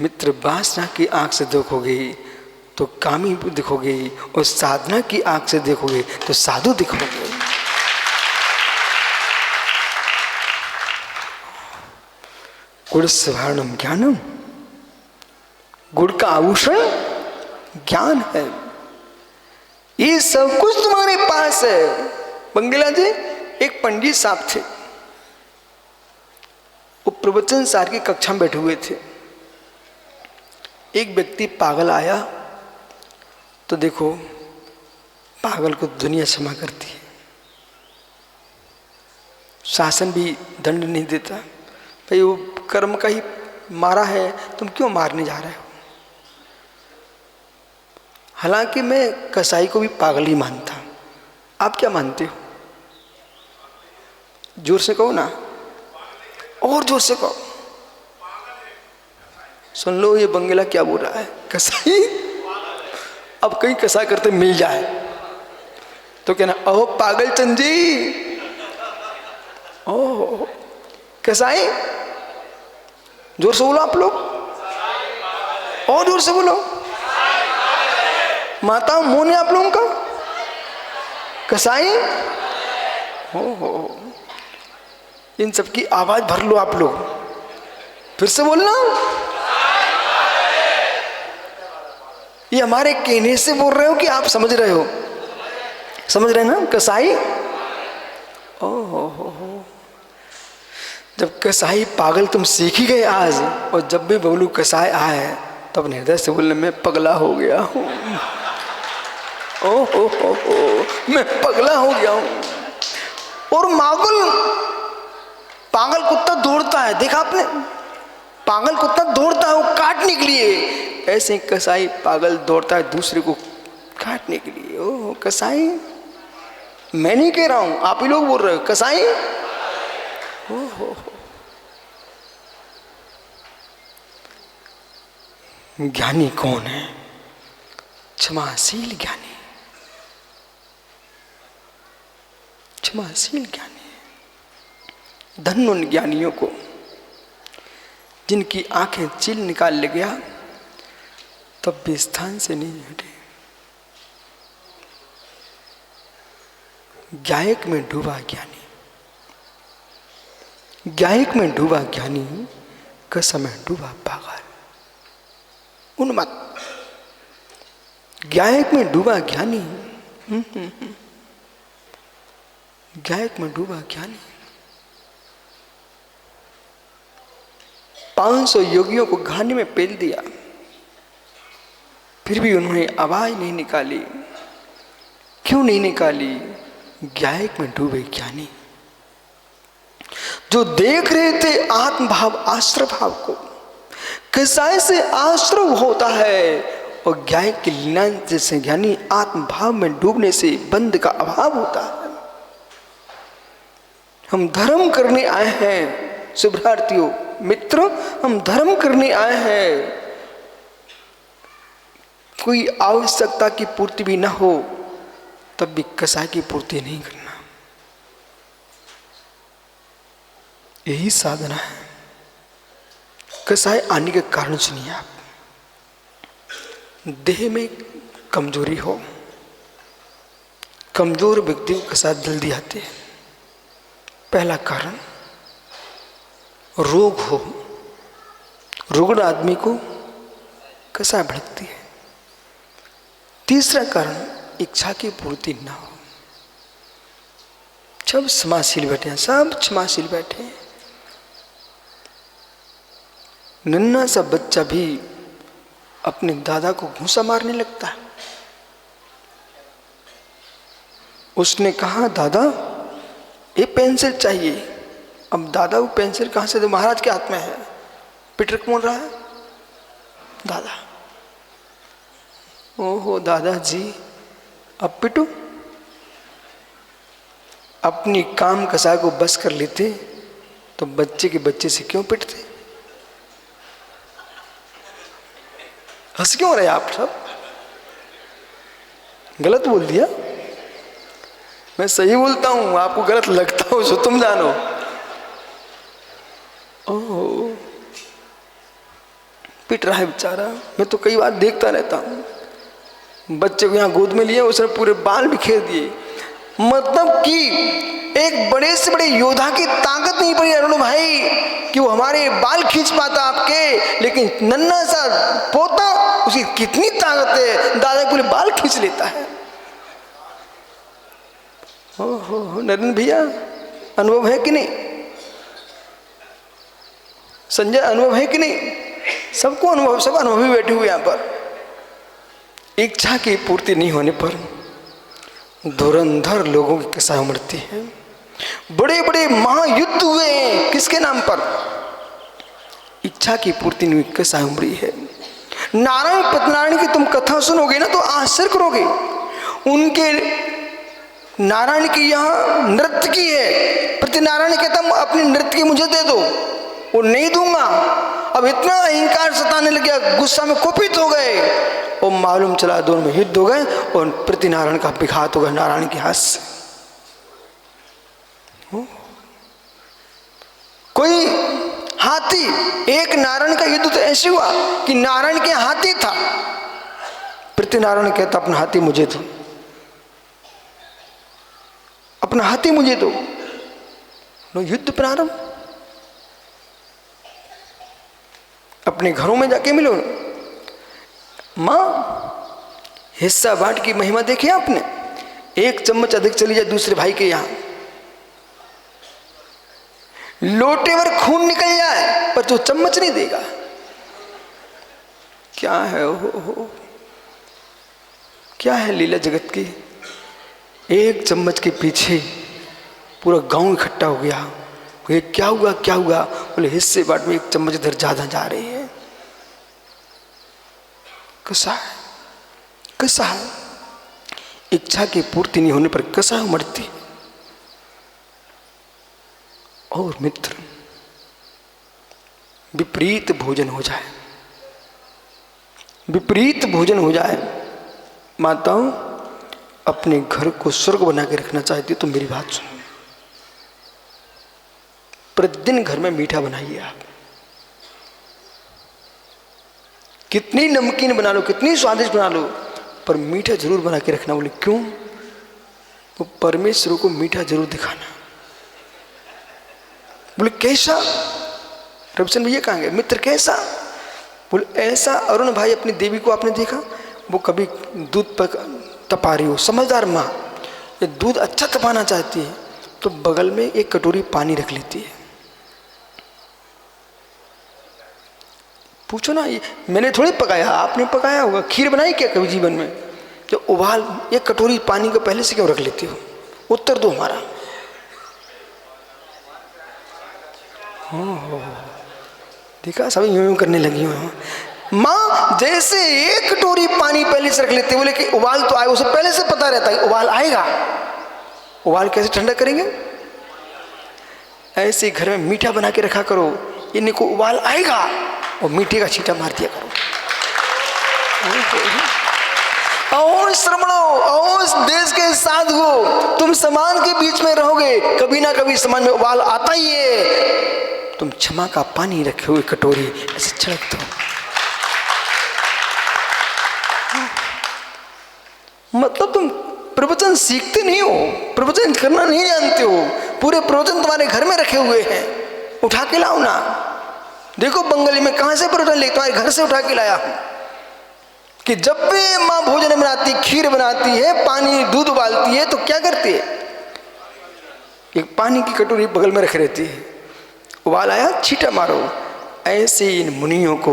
मित्र वासना की आंख से देखोगे तो कामी दिखोगे, और साधना की आंख से देखोगे तो साधु दिखोगे। गुड़ स्वर्णम ज्ञानम, गुड़ का आभूषण ज्ञान है। ये सब कुछ तुम्हारे पास है। बंगला जी, एक पंडित साहब थे, वो प्रवचन सार की कक्षा में बैठे हुए थे। एक व्यक्ति पागल आया, तो देखो पागल को दुनिया क्षमा करती है, शासन भी दंड नहीं देता। भाई वो कर्म का ही मारा है, तुम क्यों मारने जा रहे हो। हालांकि मैं कसाई को भी पागल ही मानता। आप क्या मानते हो? जोर से कहो ना, और जोर से कहो। सुन लो ये बंगला क्या बोल रहा है। कसाई अब कहीं कसा करते मिल जाए तो कहना, ओह पागल चंद जी, ओह कसाई। जोर से बोलो आप लोग, और जोर से बोलो। माता मुंह ने आप लोगों का कसाई हो। इन सबकी आवाज भर लो आप लोग, फिर से बोलना। ये हमारे कहने से बोल रहे हो कि आप समझ रहे हो? समझ रहे ना? कसाई। ओहो, जब कसाई पागल तुम सीख ही गए आज, और जब भी बोलू कसाई आए तब हृदय से बोलने मैं पगला हो गया हूँ। ओहो, मैं पगला हो गया हूँ। और पागल कुत्ता दौड़ता है, देखा आपने? पागल कुत्ता दौड़ता है वो काटने के लिए, ऐसे कसाई पागल दौड़ता है दूसरे को काटने के लिए। ओह कसाई, मैं नहीं कह रहा हूं, आप ही लोग बोल रहे हो कसाई। ओहो, ज्ञानी कौन है? क्षमाशील ज्ञानी, क्षमाशील ज्ञानी। धन्य उन ज्ञानियों को जिनकी आंखें चील निकाल ले गया तब भी स्थान से नहीं हटे। गायक में डूबा ज्ञानी, गायक में डूबा ज्ञानी, कसम में डूबा पागल। उन्मत्त गायक में डूबा ज्ञानी, गायक में डूबा ज्ञानी। 500 योगियों को घानी में पेल दिया, फिर भी उन्होंने आवाज नहीं निकाली। क्यों नहीं निकाली? गायक में डूबे ज्ञानी, जो देख रहे थे आत्मभाव आश्रय भाव को, कसाय से आश्रय होता है, और गायक की लीला जैसे ज्ञानी आत्मभाव में डूबने से बंध का अभाव होता है। हम धर्म करने आए हैं शुभार्थियों, मित्रों, हम धर्म करने आए हैं। कोई आवश्यकता की पूर्ति भी ना हो तब भी कसाय की पूर्ति नहीं करना, यही साधना है। कसाय आने के कारण सुनिए आप। देह में कमजोरी हो, कमजोर व्यक्ति को कसाय जल्दी आते हैं। पहला कारण रोग हो, रुग्ण आदमी को कसाय भड़कती है। तीसरा कारण इच्छा की पूर्ति ना हो। सब क्षमाशील बैठे हैं, सब क्षमाशील बैठे हैं। नन्हा सा बच्चा भी अपने दादा को घूंसा मारने लगता है। उसने कहा दादा ये पेंसिल चाहिए। अब दादा वो पेंसिल कहां से दे? महाराज के हाथ में है। पीटर कौन रहा है? दादा। ओहो दादा जी, अब पिटू। अपनी काम कसाय को बस कर लेते तो बच्चे के बच्चे से क्यों पिटते? हंस क्यों रहे आप सब? गलत बोल दिया? मैं सही बोलता हूं, आपको गलत लगता हो सो तुम जानो। ओह, पिट रहा है बेचारा। मैं तो कई बार देखता रहता हूं, बच्चे को यहां गोद में लिया, उसने पूरे बाल बिखेर दिए। मतलब कि एक बड़े से बड़े योद्धा की ताकत नहीं पड़ी अरुण भाई कि वो हमारे बाल खींच पाता आपके, लेकिन नन्हा सा पोता, उसकी कितनी ताकत है, दादा पूरे बाल खींच लेता है। ओहो नरेंद्र भैया, अनुभव है कि नहीं? संजय, अनुभव है कि नहीं? सबको अनुभव, सब अनुभवी बैठे हुए यहां पर। इच्छा की पूर्ति नहीं होने पर धुरंधर लोगों की कसाई उमड़ती है। बड़े बड़े महायुद्ध हुए हैं, किसके नाम पर? इच्छा की पूर्ति नहीं हुई, कसाई उमड़ी है। नारायण पतनारायण की तुम कथा सुनोगे ना तो आश्चर्य करोगे। उनके नारायण की यहाँ नृत्य की है, प्रतिनारायण कहता अपनी नृत्य की मुझे दे दो, वो नहीं दूंगा। अब इतना अहंकार सताने लग गया, गुस्सा में कुपित हो गए और मालूम चला दोनों में युद्ध हो गए और प्रतिनारायण का विघात हो गया नारायण के हाथ से। कोई हाथी, एक नारायण का युद्ध तो ऐसे हुआ कि नारायण के हाथी था, प्रतिनारायण कहता अपना हाथी मुझे दो, अपना हाथी मुझे दो। युद्ध प्रारंभ। अपने घरों में जाके मिलो। मां, हिस्सा बांट की महिमा देखी आपने? एक चम्मच अधिक चली जाए दूसरे भाई के यहां, लोटे भर खून निकल जाए पर जो चम्मच नहीं देगा। क्या है हो क्या है लीला जगत की? एक चम्मच के पीछे पूरा गांव इकट्ठा हो गया। ये क्या हुआ क्या हुआ? बोले हिस्से बाट में एक चम्मच इधर ज्यादा जा रही है। कैसा है, कैसा है? इच्छा की पूर्ति नहीं होने पर कैसा उमड़ती। और मित्र, विपरीत भोजन हो जाए, विपरीत भोजन हो जाए। माताओं, अपने घर को स्वर्ग बना के रखना चाहती हो तो मेरी बात सुनो। प्रतिदिन घर में मीठा बनाइए आप। कितनी नमकीन बना लो, कितनी स्वादिष्ट बना लो, पर मीठा जरूर बना के रखना। बोले क्यों? वो परमेश्वर को मीठा जरूर दिखाना। बोले कैसा? रविचंद्र भैया कहाँ गए? मित्र कैसा? बोले ऐसा अरुण भाई, अपनी देवी को आपने देखा? वो कभी दूध तपा रही हो, समझदार माँ, ये दूध अच्छा तपाना चाहती है तो बगल में एक कटोरी पानी रख लेती है। पूछो ना, ये मैंने थोड़ी पकाया, आपने पकाया होगा। खीर बनाई क्या कभी जीवन में? जो उबाल एक कटोरी पानी को पहले से क्यों रख लेती हो? उत्तर दो हमारा। देखा, सभी यूं करने लगी हो। माँ जैसे एक कटोरी पानी पहले से रख लेते, बोले कि उबाल तो आए, उसे पहले से पता रहता है उबाल आएगा। उबाल कैसे ठंडा करेंगे? ऐसे घर में मीठा बना के रखा करो, इन्हीं को उबाल आएगा और मीठे का छींटा मार दिया करो। आओ श्रमणो, आओ इस देश के साधुओं, तुम समाज के बीच में रहोगे, कभी ना कभी समाज में उबाल आता ही है। तुम क्षमा का पानी रखे हुए कटोरी ऐसे छिड़क दो। मतलब तुम प्रवचन सीखते नहीं हो, प्रवचन करना नहीं जानते हो। पूरे प्रवचन तुम्हारे घर में रखे हुए हैं, उठा के लाओ ना। देखो बंगाली में कहां से प्रवचन ले, तुम्हारे घर से उठा के लाया हूं कि जब भी माँ भोजन बनाती, खीर बनाती है, पानी दूध उबालती है तो क्या करती है? एक पानी की कटोरी बगल में रख रहती है, उबाल आया छींटा मारो। ऐसे इन मुनियों को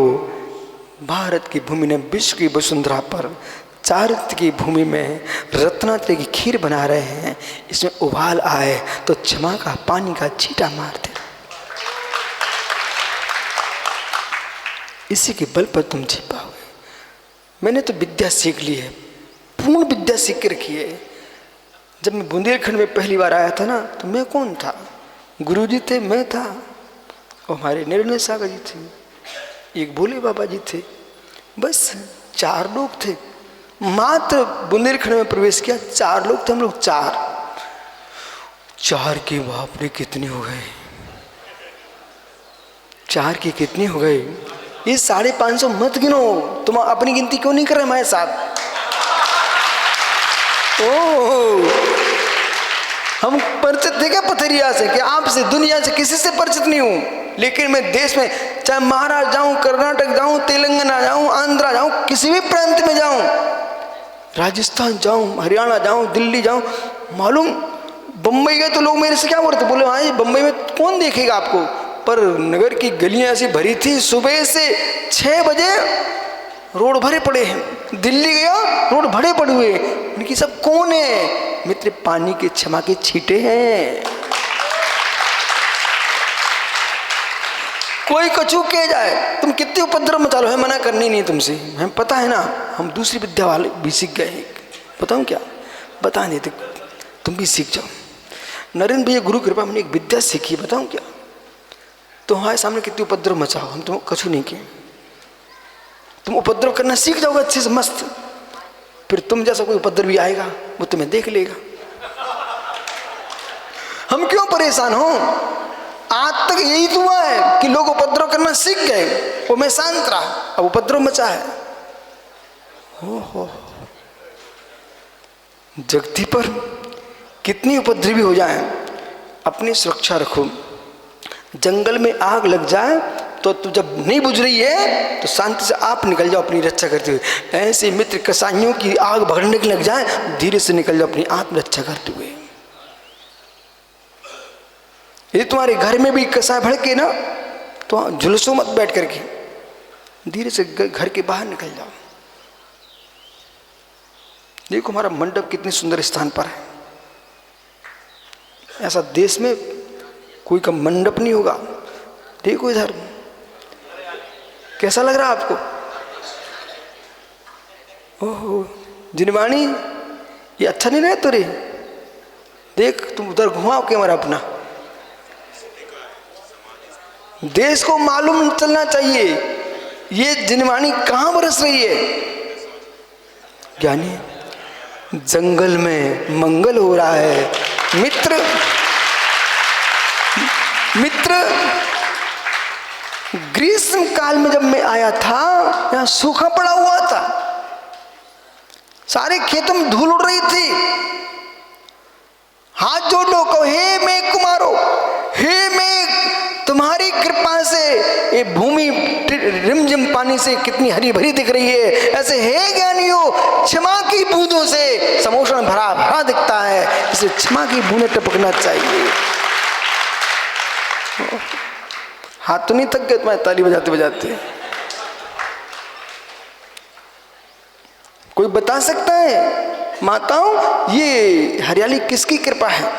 भारत की भूमि ने विश्व की वसुंधरा पर चारित्र की भूमि में रत्नात्रय की खीर बना रहे हैं। इसमें उबाल आए तो क्षमा का पानी का छींटा मार दे। इसी के बल पर तुम जी पाओगे। मैंने तो विद्या सीख ली है, पूर्ण विद्या सीख के रखी है। जब मैं बुंदेलखंड में पहली बार आया था ना, तो मैं कौन था? गुरुजी थे, मैं था, और हमारे निर्णय सागर जी थे, एक भोले बाबा जी थे, बस 4 लोग थे। मात्र बुंदेलखंड में प्रवेश किया, 4 लोग थे हम लोग, 4 के बाप रे कितने हो गए, 4 के कितने हो गए। ये 550 मत गिनो, तुम अपनी गिनती क्यों नहीं कर रहे हमारे साथ। ओह, हम परिचित थे क्या पथरिया से, कि आपसे दुनिया से किसी से परिचित नहीं हूं, लेकिन मैं देश में चाहे महाराष्ट्र जाऊं, कर्नाटक जाऊं, तेलंगाना जाऊं, आंध्रा जाऊं, किसी भी प्रांत में जाऊं, राजस्थान जाऊं, हरियाणा जाऊं, दिल्ली जाऊं, मालूम बम्बई गए तो लोग मेरे से क्या बोलते, बोले भाई बम्बई में कौन देखेगा आपको, पर नगर की गलियां ऐसी भरी थी, सुबह से 6 बजे रोड भरे पड़े हैं। दिल्ली गया, रोड भरे पड़े हुए, उनकी सब कौन है, मित्र पानी के क्षमा के छींटे हैं। कोई कछु कह जाए, तुम कितने उपद्रव मचा लो, है मना करनी नहीं तुमसे, हमें पता है ना, हम दूसरी विद्या वाले भी सीख गए हैं। बताऊं क्या, बता देते, तुम भी सीख जाओ। नरेंद्र भैया गुरु कृपा हमने एक विद्या सीखी, बताऊं क्या, तुम्हारे सामने कितने उपद्रव मचाओ, हम तुम कछु नहीं किए, तुम उपद्रव करना सीख जाओगे अच्छे से मस्त, फिर तुम जैसा कोई उपद्रव भी आएगा वो तुम्हें देख लेगा। हम क्यों परेशान हो, आज तक यही तो हुआ है कि लोग उपद्रव करना सीख गए, वो मैं शांत रहा, अब उपद्रव मचा है। हो जगती पर कितनी उपद्रवी हो जाए, अपनी सुरक्षा रखो। जंगल में आग लग जाए तो जब नहीं बुझ रही है तो शांति से आप निकल जाओ अपनी रक्षा करते हुए। ऐसे मित्र कसाइयों की आग भगने के लग जाए, धीरे से निकल जाओ अपनी आत्मरक्षा करते हुए। यदि तुम्हारे घर में भी कसाई भड़के ना तो झुलसो मत बैठ करके, धीरे से घर के बाहर निकल जाओ। देखो हमारा मंडप कितने सुंदर स्थान पर है, ऐसा देश में कोई का मंडप नहीं होगा। देखो इधर कैसा लग रहा है आपको, ओहो जिनवाणी ये अच्छा नहीं रहा तुरे, देख तुम उधर घुमाओ कैमरा अपना, देश को मालूम चलना चाहिए ये जिनवाणी कहां बरस रही है। ज्ञानी जंगल में मंगल हो रहा है। मित्र ग्रीष्म काल में जब मैं आया था, यहां सूखा पड़ा हुआ था, सारे खेतों में धूल उड़ रही थी। हाथ जोड़ लो, कहो हे मेघ कुमारो, हे मेघ तुम्हारी कृपा से ये भूमि रिमझिम पानी से कितनी हरी भरी दिख रही है। ऐसे हे ज्ञानियों, क्षमा की बूंदों से समोसन भरा भरा दिखता है, इसे क्षमा की बूंदें टपकना चाहिए। हाथ तो नहीं थक गए तुम्हारे ताली बजाते बजाते? कोई बता सकता है माताओं ये हरियाली किसकी कृपा है?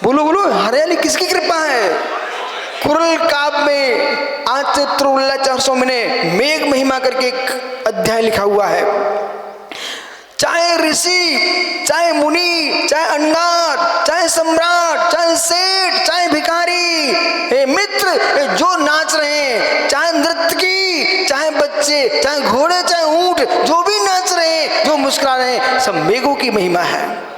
बोलो बोलो, हरियाली किसकी कृपा है? कुरल काव्य में आज से 400 में मेघ महिमा करके एक अध्याय लिखा हुआ है। चाहे ऋषि, चाहे मुनि, चाहे अन्नाथ, चाहे सम्राट, चाहे सेठ, चाहे भिखारी, हे मित्र ये जो नाच रहे हैं, चाहे नर्तकी, चाहे बच्चे, चाहे घोड़े, चाहे ऊंट, जो भी नाच रहे हैं, जो मुस्कुरा रहे हैं, सब मेघों की महिमा है।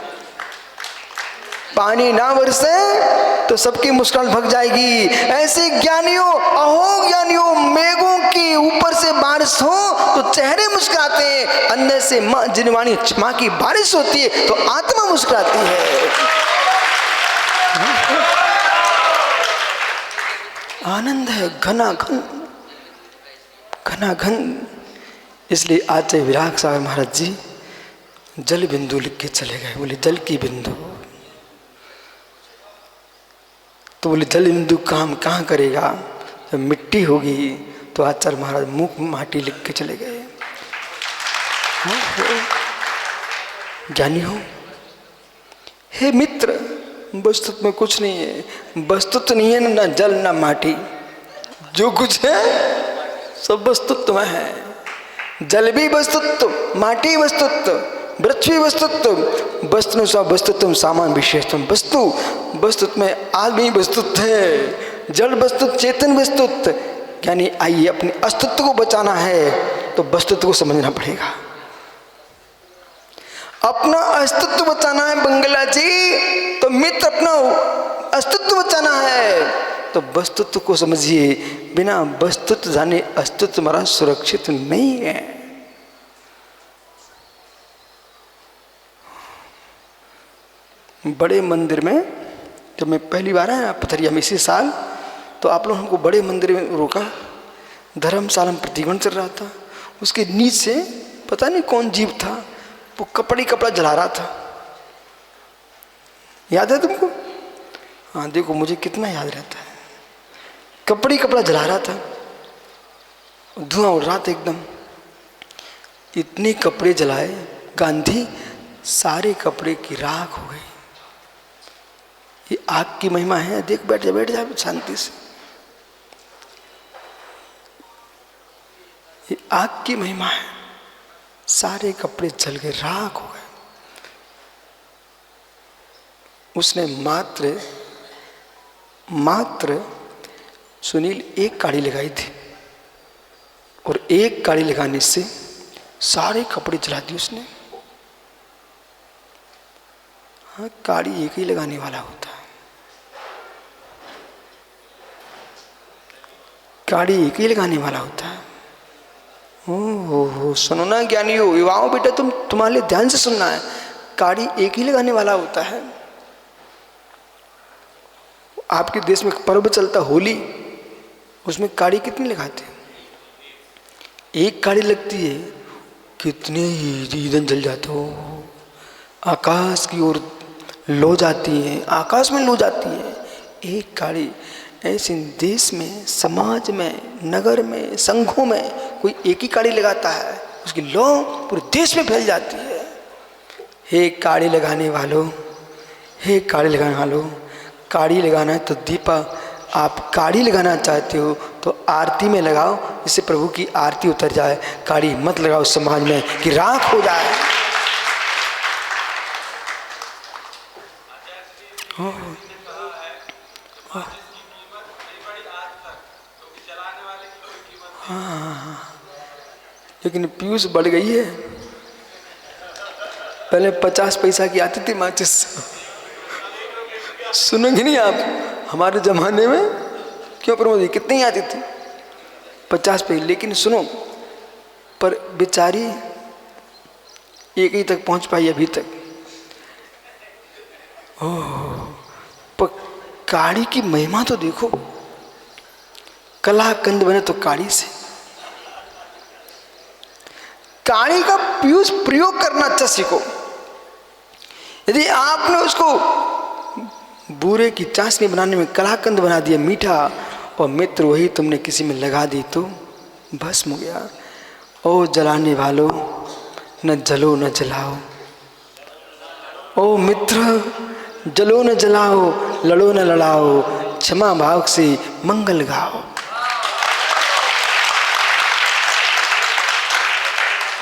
पानी ना बरसे तो सबकी मुस्कान भग जाएगी। ऐसे ज्ञानियों, अहो ज्ञानियों, मेघों के ऊपर से बारिश हो तो चेहरे मुस्कुराते हैं, अंदर से मां जिनवाणी क्षमा की बारिश होती है तो आत्मा मुस्कुराती है। आनंद है घना घन, घना घन। इसलिए आज विराग सागर महाराज जी जल बिंदु लिख के चले गए। बोले जल की बिंदु, तो बोले जल बिंदु काम कहाँ करेगा, जब मिट्टी होगी। तो आचार्य महाराज मुख माटी लिख के चले गए। ज्ञानी हो, हे मित्र, वस्तुत्व में कुछ नहीं है, वस्तुत्व नहीं है ना जल ना माटी, जो कुछ है सब वस्तुत्व में है। जल भी वस्तुत्व, माटी वस्तुत्व, पृथ्वी वस्तुत्व वस्तु स वस्तुत्व सामान विशेषत्व वस्तु वस्तुत्व में आदमी वस्तुत्व है, जड़ वस्तुत्व चेतन वस्तुत्व। यानी आइए अपने अस्तित्व को बचाना है तो वस्तुत्व को समझना पड़ेगा। अपना अस्तित्व बचाना है बंगला जी, तो मित्र अपना अस्तित्व बचाना है तो वस्तुत्व को समझिए। बिना वस्तुत्व जाने अस्तित्व हमारा सुरक्षित नहीं है। बड़े मंदिर में जब मैं पहली बार आया पथरिया में इसी साल, तो आप लोगों को बड़े मंदिर में रोका, धर्मशाला में प्रतिगमन चल रहा था, उसके नीचे पता नहीं कौन जीव था, वो कपड़ा जला रहा था। याद है तुमको? हाँ देखो मुझे कितना याद रहता है। कपड़ा जला रहा था, धुआं उड़ रहा था एकदम। इतने कपड़े जलाए गांधी, सारे कपड़े की राख हो गई। ये आग की महिमा है। देख बैठ जा शांति से। ये आग की महिमा है। सारे कपड़े जल गए, राख हो गए। उसने मात्र सुनील एक काड़ी लगाई थी, और एक काड़ी लगाने से सारे कपड़े जला दिए उसने। हाँ, काड़ी एक ही लगाने वाला होता है, काड़ी एक ही लगाने वाला होता है। ओहो, सुनो ना ज्ञानियों, युवाओं, बेटा तुम्हारे लिए ध्यान से सुनना है। काड़ी एक ही लगाने वाला होता है। आपके देश में पर्व चलता होली, उसमें काड़ी कितनी लगाते हैं? एक काड़ी लगती है, कितने ईंधन जल जाते हो, आकाश की ओर लो जाती है, आकाश में लो जाती है एक काड़ी। ऐसे देश में, समाज में, नगर में, संघों में कोई एक ही काड़ी लगाता है, उसकी लो पूरे देश में फैल जाती है। हे काड़ी लगाने वालों, हे काड़ी लगाने वालों, काड़ी लगाना है तो दीपा, आप काड़ी लगाना चाहते हो तो आरती में लगाओ, जिससे प्रभु की आरती उतर जाए। काड़ी मत लगाओ समाज में कि राख हो जाए। हाँ, लेकिन पीयूष बढ़ गई है। पहले 50 पैसा की आती थी माचिस, सुनोगे नहीं आप? हमारे जमाने में क्यों प्रमोद जी कितनी आती थी? 50 पैसे। लेकिन सुनो, पर बेचारी एक ही तक पहुंच पाई अभी तक। ओह, पर काड़ी की महिमा तो देखो। कलाकंद बने तो काड़ी से। काड़ी का पीयूष प्रयोग करना अच्छा सीखो। यदि आपने उसको बूरे की चाशनी बनाने में कलाकंद बना दिया मीठा, और मित्र वही तुमने किसी में लगा दी तो भस्म हो गया। ओ जलाने वालों, न जलो न जलाओ। ओ मित्र, जलो न जलाओ, लड़ो न लड़ाओ, क्षमा भाव से मंगल गाओ।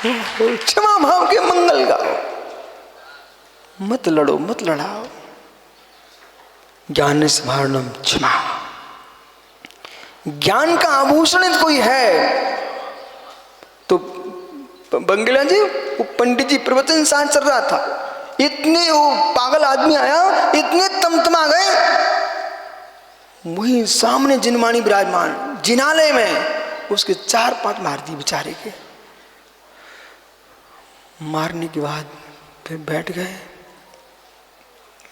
क्षमा भाव के मंगल गाओ, मत लड़ो मत लड़ाओ। ज्ञान स्मरणम क्षमा। ज्ञान का आभूषण कोई है तो बंगला जी, वो पंडित जी प्रवचन साथ चल रहा था, इतने वो पागल आदमी आया, इतने तमतमा गए। वही सामने जिनमानी विराजमान जिनालय में, उसके 4-5 मार दी बेचारे के। मारने के बाद फिर बैठ गए।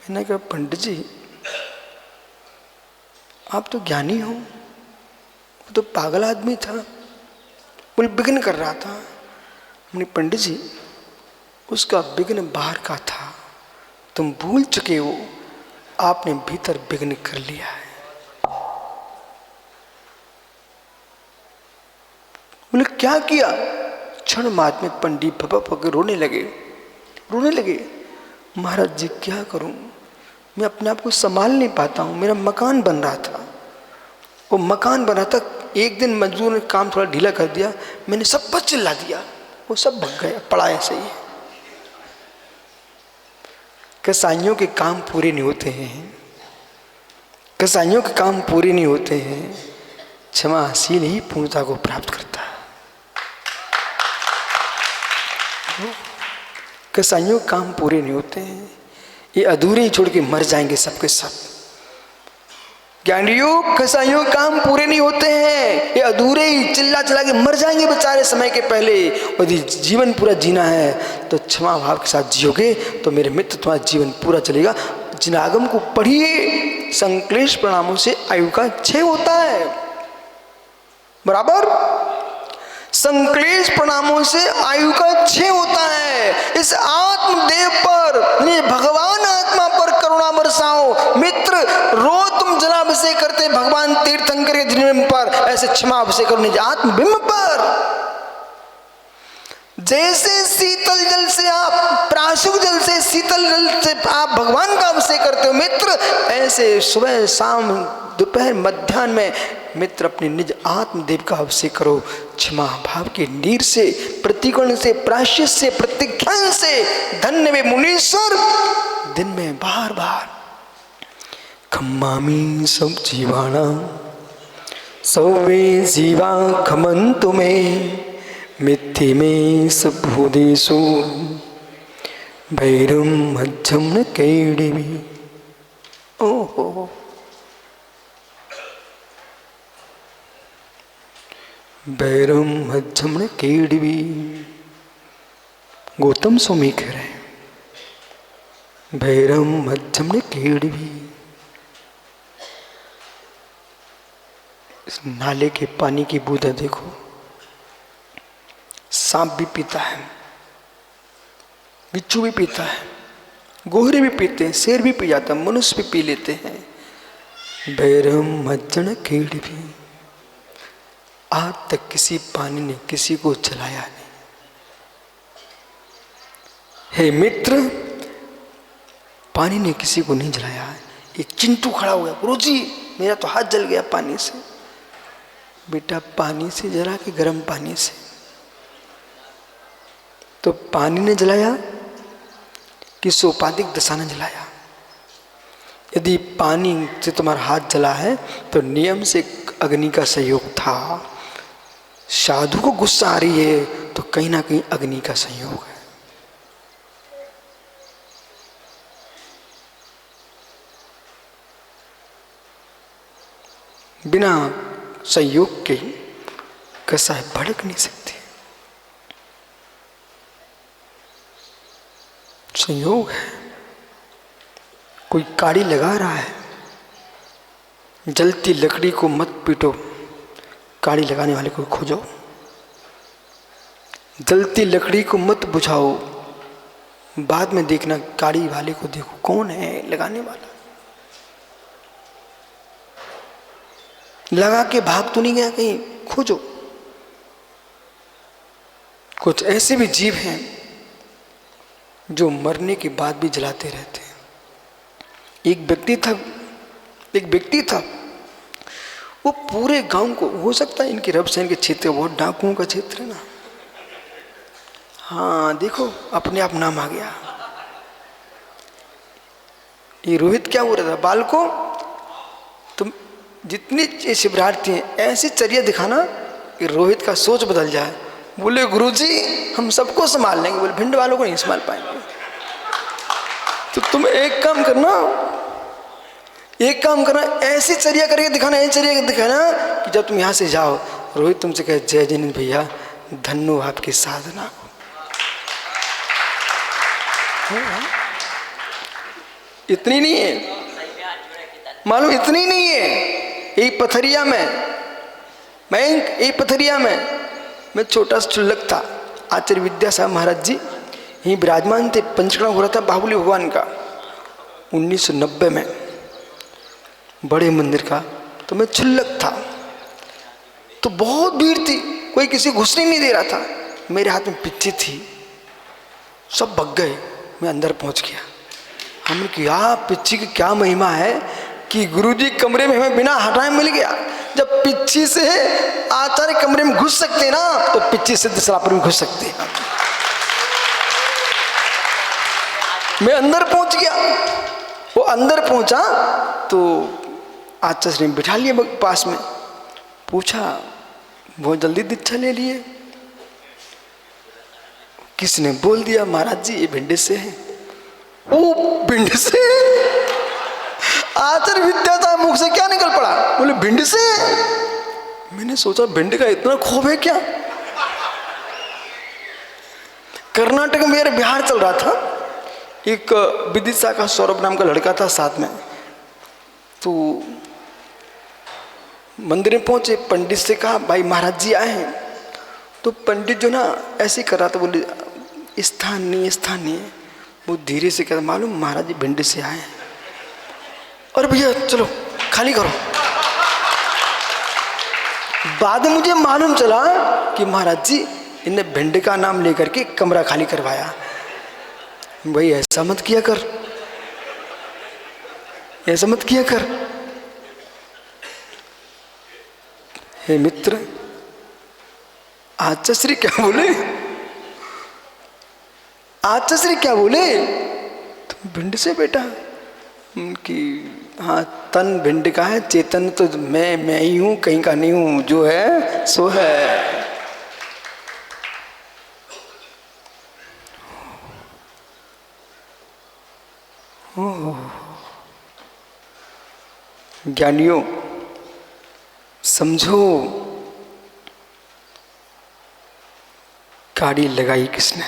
मैंने कहा पंडित जी आप तो ज्ञानी हो, वो तो पागल आदमी था, बोले विघ्न कर रहा था। मैंने पंडित जी उसका विघ्न बाहर का था, तुम भूल चुके हो, आपने भीतर विघ्न कर लिया है। बोले क्या किया? क्षण मात्र में पंडित भपक के रोने लगे। महाराज जी क्या करूं, मैं अपने आप को संभाल नहीं पाता हूं। मेरा मकान बन रहा था, वो मकान बना था, एक दिन मजदूर ने काम थोड़ा ढीला कर दिया, मैंने सब पर चिल्ला दिया, वो सब भग गया, पड़ा ऐसे ही। कसाईयों के काम पूरे नहीं होते हैं, कसाईयों के काम पूरे नहीं होते हैं, क्षमाशील ही पूर्णता को प्राप्त करता है। कसाईयों के काम पूरे नहीं होते हैं, ये अधूरे ही छोड़ के मर जाएंगे सबके सब। ज्ञानियों, कसाईयों के काम पूरे नहीं होते हैं, ये अधूरे ही चिल्ला चिल्ला के मर जाएंगे बेचारे समय के पहले। यदि जीवन पूरा जीना है तो क्षमा भाव के साथ जियोगे तो मेरे मित्र तुम्हारा जीवन पूरा चलेगा। जिनागम को पढ़िए, संक्लेश प्रणामों से आयु का क्षय होता है। बराबर, संक्लेश प्रणामों से आयु का क्षय होता है। इस आत्मदेव पर, भगवान आत्मा पर करुणा बरसाओ। मित्र, रोज तुम जलाभिषेक करते भगवान तीर्थंकर के जिनमें पर, ऐसे क्षमा अभिषेक करो निज आत्मबिंब पर। जैसे शीतल जल से आप, प्राशुक जल से, शीतल जल से आप भगवान का अभिषेक करते हो मित्र, ऐसे सुबह शाम दोपहर मध्याह्न में मित्र अपने निज आत्मदेव का अभिषेक करो। क्षमा भाव के नीर से, प्रतिकोण से, प्रायश्चित से, प्रतिज्ञान से। धन्य वे मुनीश्वर दिन में बार बार खम्मामी सब जीवाणा सौवे जीवा खमंतु में मिथि में सब भूदेशु भैरम मध्यम न कैडिवी। ओहो, भैरम मध्यम न कैडिवी। गौतम स्वामी कह रहे हैं, भैरम मध्यम न कैडिवी। इस नाले के पानी की बूंदें देखो, सांप भी पीता है, बिच्छू भी पीता है, गोहरे भी पीते हैं, शेर भी पी जाता है, मनुष्य भी पी लेते हैं। भैरम मज्जन कीड़ भी। आज तक किसी पानी ने किसी को जलाया नहीं। हे मित्र, पानी ने किसी को नहीं जलाया है। एक चिंटू खड़ा हो गया, गुरुजी मेरा तो हाथ जल गया पानी से। बेटा, पानी से जला के गर्म पानी से? तो पानी ने जलाया कि सोपाधिक दशा ने जलाया? यदि पानी से तुम्हारा हाथ जला है तो नियम से अग्नि का सहयोग था। साधु को गुस्सा आ रही है तो कहीं ना कहीं अग्नि का संयोग है। बिना संयोग के कसाई भड़क नहीं सकती। संयोग है। कोई काड़ी लगा रहा है, जलती लकड़ी को मत पीटो, काड़ी लगाने वाले को खोजो। जलती लकड़ी को मत बुझाओ, बाद में देखना काड़ी वाले को देखो कौन है लगाने वाला। लगा के भाग तो नहीं गया कहीं, खोजो। कुछ ऐसे भी जीव हैं जो मरने के बाद भी जलाते रहते हैं। एक व्यक्ति था, वो पूरे गांव को, हो सकता है इनके रबसैन के क्षेत्र बहुत डाकुओं का क्षेत्र है ना। हाँ देखो, अपने आप नाम आ गया। ये रोहित क्या हो रहा था, बालको तुम जितनी शिवरार्थी हैं ऐसी चर्या दिखाना कि रोहित का सोच बदल जाए। बोले गुरुजी हम सबको संभाल लेंगे। बोले भिंड वालों को नहीं संभाल पाएंगे। तो तुम एक काम करना, ऐसी चर्या करके दिखाना, ऐसी चर्या दिखाना कि जब तुम यहाँ से जाओ रोहित तुमसे कहे जय जिनेंद्र भैया, धन्नो आपकी साधना को। इतनी नहीं है, मालूम इतनी नहीं है। एक पथरिया में मैं छोटा सा चुल्लक था। आचार्य विद्यासागर महाराज जी यहीं विराजमान थे। पंचकर्म हो रहा था बाहुबली भगवान का 1990 में, बड़े मंदिर का। तो मैं छुल्लक था, तो बहुत भीड़ थी, कोई किसी घुसने नहीं दे रहा था। मेरे हाथ में पिच्ची थी, सब भग गए। मैं अंदर पहुंच गया। हमने कहा पिच्ची की क्या महिमा है कि गुरुजी कमरे में हमें बिना हटाए मिल गया। जब पिच्ची से आचार्य कमरे में घुस सकते ना, तो पिच्ची से दूसरा पर भी घुस सकते हैं। मैं अंदर पहुंच गया। वो अंदर पहुंचा तो आचार्य श्री बिठा लिया पास में। पूछा, बहुत जल्दी दीक्षा ले लिए? किसने बोल दिया, महाराज जी ये भिंड से है। ओ भिंड से? आचार्य विद्यासागर मुख से क्या निकल पड़ा? बोले भिंड से। मैंने सोचा भिंड का इतना खौफ है क्या? कर्नाटक में मेरे बिहार चल रहा था, एक विदिशा का सौरभ नाम का लड़का था साथ में। तो मंदिर में पहुंचे, पंडित से कहा भाई महाराज जी आए हैं। तो पंडित जो ना ऐसे कर रहा था, बोले स्थान नहीं है। वो धीरे से कहता, मालूम महाराज जी भिंड से आए हैं। और भैया चलो खाली करो। बाद में मुझे मालूम चला कि महाराज जी इन्हें भिंड का नाम लेकर के कमरा खाली करवाया। भाई ऐसा मत किया कर, ऐसा मत किया कर। हे मित्र, आचार्य श्री क्या बोले? आचार्य श्री क्या बोले? तुम भिंड से बेटा? कि हाँ, तन भिंड का है, चेतन तो मैं ही हूं, कहीं का नहीं हूं, जो है सो है। ज्ञानियों समझो, गाड़ी लगाई किसने?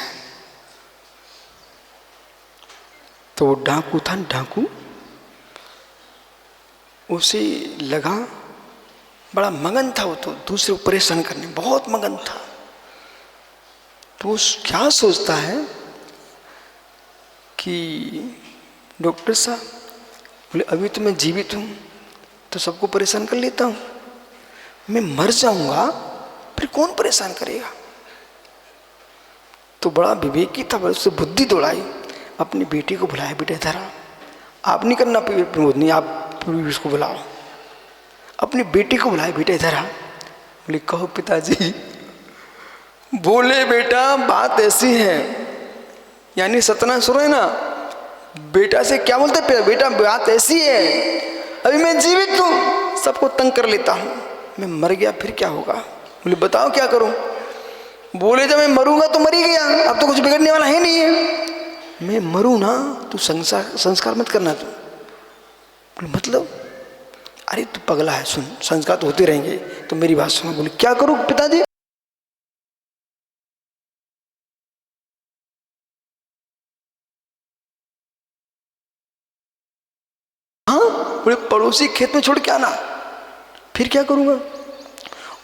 तो वो डाकू था, डाकू उसे लगा, बड़ा मगन था वो, तो दूसरे को परेशान करने बहुत मगन था। तो वो क्या सोचता है कि डॉक्टर साहब, बोले अभी तो मैं जीवित हूँ तो सबको परेशान कर लेता हूँ, मैं मर जाऊंगा फिर कौन परेशान करेगा? तो बड़ा विवेकी था, बड़ा उससे बुद्धि दौड़ाई, अपनी बेटी को बुलाया, बेटे धरा, आप नहीं करना प्रमोद, नहीं आप उसको बुलाओ। अपनी बेटी को बुलाया, बेटे धरा, बोले कहो पिताजी। बोले बेटा बात ऐसी है, यानी सतना सुनो है ना, बेटा से क्या बोलते? बेटा बात ऐसी है, अभी मैं जीवित हूँ, सबको तंग कर लेता हूँ, मैं मर गया फिर क्या होगा? बोले बताओ क्या करूँ? बोले जब मैं मरूंगा तो मर ही गया, अब तो कुछ बिगड़ने वाला है नहीं है। मैं मरूं ना तो संस्कार मत करना तू। बोले मतलब? अरे तू पगला है, सुन, संस्कार तो होते रहेंगे, तो मेरी बात सुनो। बोले क्या करूं पिताजी? हाँ, बोले पड़ोसी खेत में छोड़ के आना। फिर क्या करूंगा?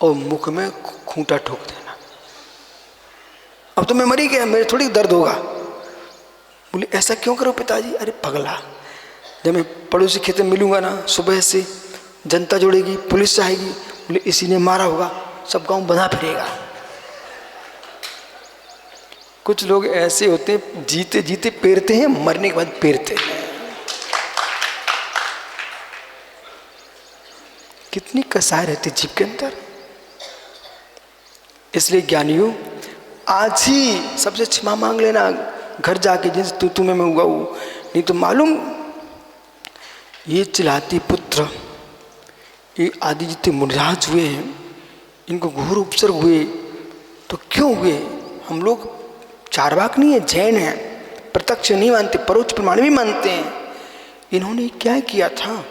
और मुख में खूंटा ठोक देना। अब तो मैं मर ही गया, मेरे थोड़ी दर्द होगा। बोले ऐसा क्यों करो पिताजी? अरे पगला, जब मैं पड़ोसी खेत में मिलूंगा ना, सुबह से जनता जुड़ेगी, पुलिस आएगी, बोले इसी ने मारा होगा, सब गांव बंधा फिरेगा। कुछ लोग ऐसे होते हैं, जीते जीते पेरते हैं, मरने के बाद पेरते हैं। कितनी कसाई रहती जीव के अंदर। इसलिए ज्ञानियों, आज ही सबसे क्षमा मांग लेना घर जाके, जिस तुम्हें मैं हुआ हूं। नहीं तो मालूम, ये चिल्लाती पुत्र, ये आदि जितने मुनिराज हुए हैं, इनको घोर उपसर्ग हुए तो क्यों हुए? हम लोग चारवाक नहीं है, जैन है, प्रत्यक्ष नहीं मानते, परोक्ष प्रमाण भी मानते हैं। इन्होंने क्या किया था?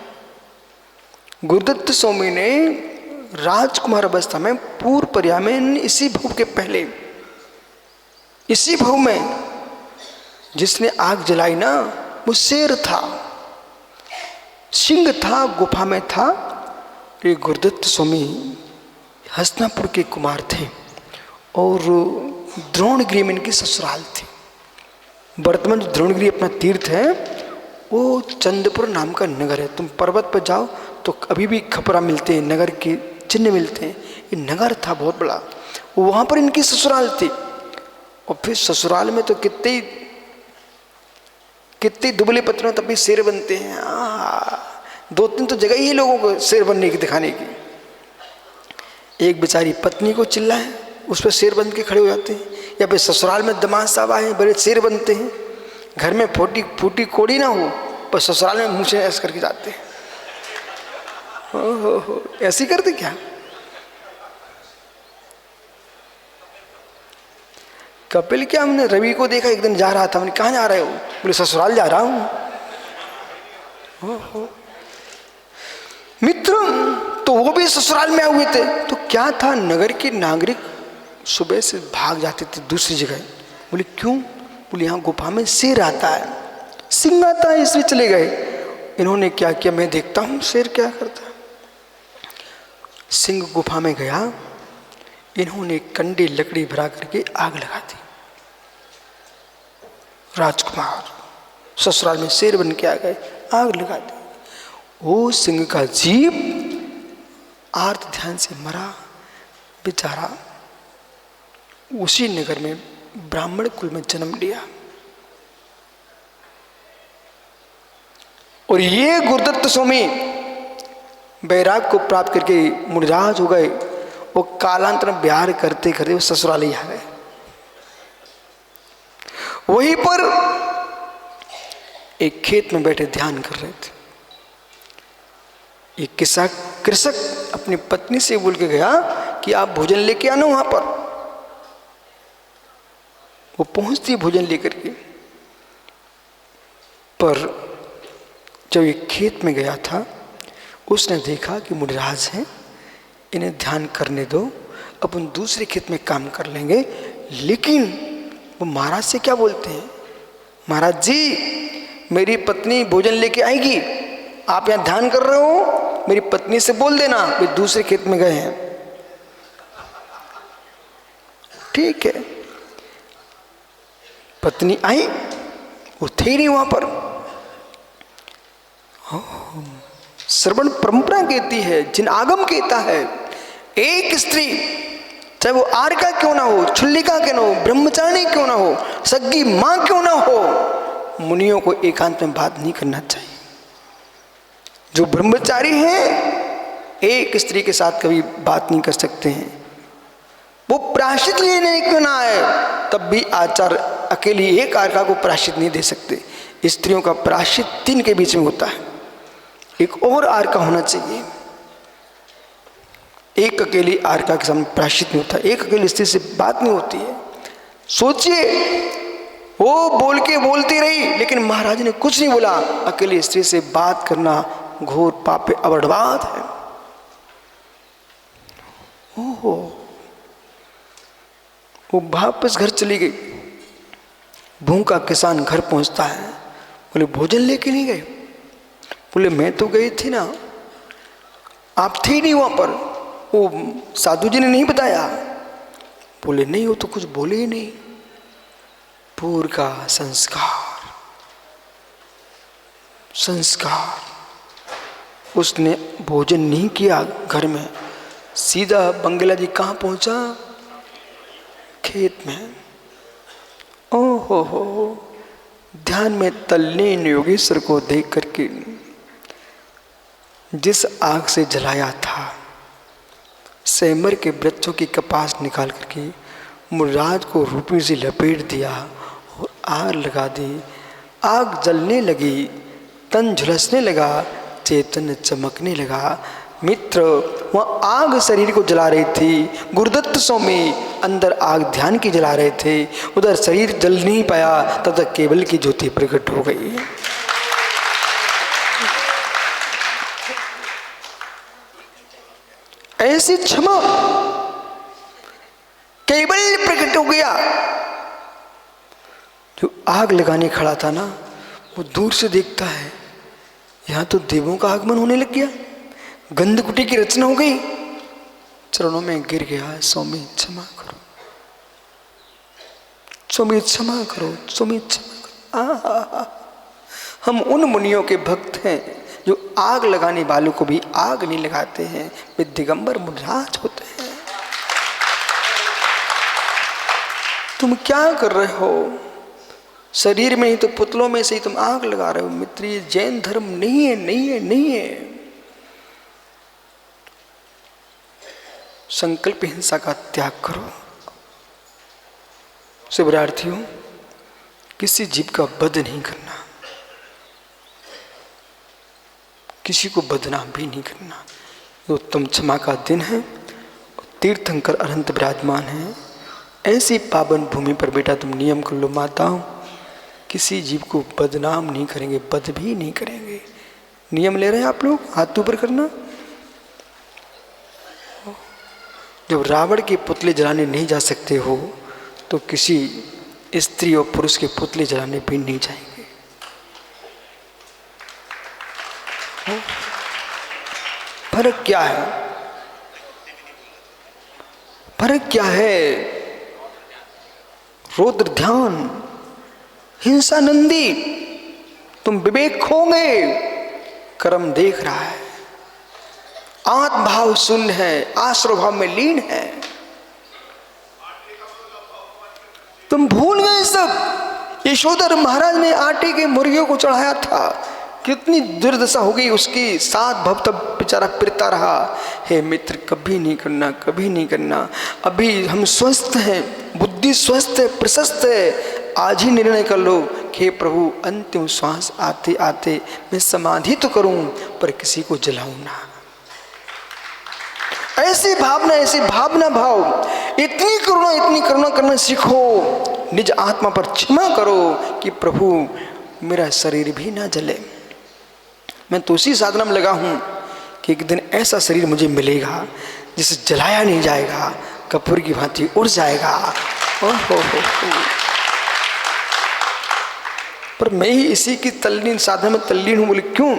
गुरुदत्त स्वामी ने राजकुमार अवस्था में पूर्व पर्या में, इसी भव के पहले, इसी भव में जिसने आग जलाई ना, वो शेर था, सिंह था, गुफा में था। ये गुरुदत्त स्वामी हस्तिनापुर के कुमार थे और द्रोणगिरी में इनकी ससुराल थी। वर्तमान जो द्रोणगिरी अपना तीर्थ है, वो चंद्रपुर नाम का नगर है। तुम पर्वत पर जाओ तो अभी भी खपरा मिलते हैं, नगर के चिन्ह मिलते हैं। ये नगर था बहुत बड़ा, वहाँ पर इनकी ससुराल थी। और फिर ससुराल में तो कितने दुबले पत्रों तब भी शेर बनते हैं। दो तीन तो जगह ही लोगों को शेर बनने की, दिखाने की। एक बेचारी पत्नी को चिल्लाए, उस पर शेर बन के खड़े हो जाते हैं, या फिर ससुराल में दमाद साहब आए, बड़े शेर बनते हैं। घर में फूटी कोड़ी ना हो, पर ससुराल में मुंह से ऐसे करके जाते हैं। हो ऐसी करते क्या? कपिल क्या, हमने रवि को देखा एक दिन जा रहा था, मैंने कहाँ जा रहे हो? बोले ससुराल जा रहा हूं। मित्र तो वो भी ससुराल में आए हुए थे, तो क्या था, नगर के नागरिक सुबह से भाग जाते थे दूसरी जगह। बोले क्यों? बोले यहाँ गुफा में शेर आता है, सिंह आता है, इसलिए चले गए। इन्होंने क्या किया, मैं देखता हूँ शेर क्या करता है। सिंह गुफा में गया, इन्होंने कंडे लकड़ी भरा करके आग लगा दी। राजकुमार ससुराल में शेर बन के आ गए, आग लगा दी। वो सिंह का जीव आर्त ध्यान से मरा बेचारा। उसी नगर में ब्राह्मण कुल में जन्म लिया। और ये गुरुदत्त स्वामी बैराग को प्राप्त करके मुनिराज हो गए। वो कालांतर में बिहार करते करते वो ससुराल ही आ गए। वहीं पर एक खेत में बैठे ध्यान कर रहे थे। एक कृषक अपनी पत्नी से बोल के गया कि आप भोजन लेके आना वहां पर। वो पहुंचती भोजन लेकर के, पर जब ये खेत में गया था, उसने देखा कि मुनिराज हैं, इन्हें ध्यान करने दो, अपन दूसरे खेत में काम कर लेंगे। लेकिन वो महाराज से क्या बोलते हैं, महाराज जी मेरी पत्नी भोजन लेके आएगी, आप यहाँ ध्यान कर रहे हो, मेरी पत्नी से बोल देना वे दूसरे खेत में गए हैं। ठीक है, पत्नी आई, वो थे नहीं वहां पर। श्रवण परंपरा कहती है, जिन आगम कहता है, एक स्त्री चाहे वो आर्का क्यों ना हो, छुल्लिका क्यों ना हो, ब्रह्मचारिणी क्यों ना हो, सग्गी मां क्यों ना हो, मुनियों को एकांत में बात नहीं करना चाहिए। जो ब्रह्मचारी हैं एक स्त्री के साथ कभी बात नहीं कर सकते हैं। वो प्रायश्चित लेने क्यों ना आए, तब भी आचार अकेली एक आर्का को प्रायश्चित नहीं दे सकते। स्त्रियों का प्रायश्चित 3 के बीच में होता है, एक और आर्का होना चाहिए। एक अकेली आर्का के सामने प्रायश्चित नहीं होता, एक अकेली स्त्री से बात नहीं होती है। सोचिए, वो बोलती रही, लेकिन महाराज ने कुछ नहीं बोला। अकेली स्त्री से बात करना घोर पाप अवढ़वाद है। ओहो, वो वापस घर चली गई। भूखा किसान घर पहुंचता है, बोले भोजन लेके नहीं गए? बोले मैं तो गई थी ना, आप थे नहीं वहां पर, वो साधु जी ने नहीं बताया। बोले नहीं, वो तो कुछ बोले ही नहीं। पूर्व का संस्कार उसने भोजन नहीं किया घर में, सीधा बंगला जी कहाँ पहुंचा, खेत में। ओहो हो, ध्यान में तल्लीन योगेश्वर को देख करके जिस आग से जलाया था, सेमर के वृक्षों की कपास निकाल करके मुनिराज को रूपी से लपेट दिया और आग लगा दी। आग जलने लगी, तन झुलसने लगा, चेतन चमकने लगा। मित्र, वह आग शरीर को जला रही थी। गुरुदत्त स्वामी अंदर आग ध्यान की जला रहे थे, उधर शरीर जल नहीं पाया, तब तक केवल की ज्योति प्रकट हो गई। ऐसी क्षमा, केवल प्रकट हो गया। जो आग लगाने खड़ा था ना, वो दूर से देखता है, यहां तो देवों का आगमन होने लग गया, गंधकुटी की रचना हो गई। चरणों में गिर गया, स्वामी क्षमा करो, स्वामी क्षमा करो, स्वामी क्षमा करो। हम उन मुनियों के भक्त हैं जो आग लगाने वालों को भी आग नहीं लगाते हैं, वे दिगंबर मुनिराज होते हैं। तुम क्या कर रहे हो? शरीर में ही तो, पुतलों में से ही तुम आग लगा रहे हो। मित्र, ये जैन धर्म नहीं है, नहीं है, नहीं है। संकल्प हिंसा का त्याग करो। शिवरार्थियों, किसी जीव का वध नहीं करना, किसी को बदनाम भी नहीं करना। ये उत्तम क्षमा का दिन है। तीर्थंकर अनंत विराजमान है। ऐसी पावन भूमि पर बेटा तुम नियम कर लो माताओं, किसी जीव को बदनाम नहीं करेंगे, बद भी नहीं करेंगे। नियम ले रहे हैं आप लोग, हाथ ऊपर करना। जब रावण के पुतले जलाने नहीं जा सकते हो तो किसी स्त्री और पुरुष के पुतले जलाने भी नहीं जाएंगे। फर्क क्या है? फर्क क्या है? रौद्र ध्यान, हिंसा नंदी, तुम विवेक खोगे, कर्म देख रहा है, आत्मभाव शून्य है, आश्रय भाव में लीन है। तुम भूल गए सब। यशोधर महाराज ने आटे के मुर्गियों को चढ़ाया था, कितनी दुर्दशा हो गई उसकी, 7 भव तब बेचारा पिरता रहा। हे मित्र, कभी नहीं करना, कभी नहीं करना। अभी हम स्वस्थ हैं, बुद्धि स्वस्थ है, प्रशस्त है। आज ही निर्णय कर लो कि हे प्रभु, अंतिम श्वास आते आते मैं समाधि तो करूं पर किसी को जलाऊं ना। ऐसी भावना भाव, इतनी करुणा करना सीखो। निज आत्मा पर क्षमा करो कि प्रभु मेरा शरीर भी ना जले। मैं तो उसी साधना में लगा हूं कि एक दिन ऐसा शरीर मुझे मिलेगा जिसे जलाया नहीं जाएगा, कपूर की भांति उड़ जाएगा। हो। पर मैं ही इसी की तल्लीन साधना में तल्लीन हूं। बोले क्यों?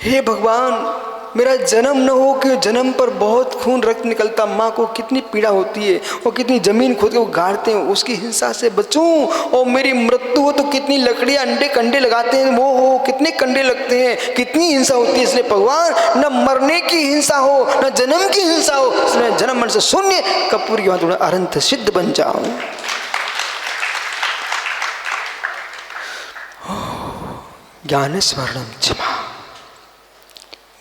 हे भगवान, मेरा जन्म न हो कि जन्म पर बहुत खून रक्त निकलता, माँ को कितनी पीड़ा होती है, और कितनी जमीन खोद के वो गाड़ते हैं, उसकी हिंसा से बचूं। और मेरी मृत्यु हो तो कितनी लकड़ियां अंडे कंडे लगाते हैं, वो हो कितने कंडे लगते हैं, कितनी हिंसा होती है। इसलिए भगवान, न मरने की हिंसा हो, न जन्म की हिंसा हो, इसलिए जन्म मन से शून्य, कपूर की बात अनंत सिद्ध बन जाऊं। ज्ञान स्वर्णम क्षमा,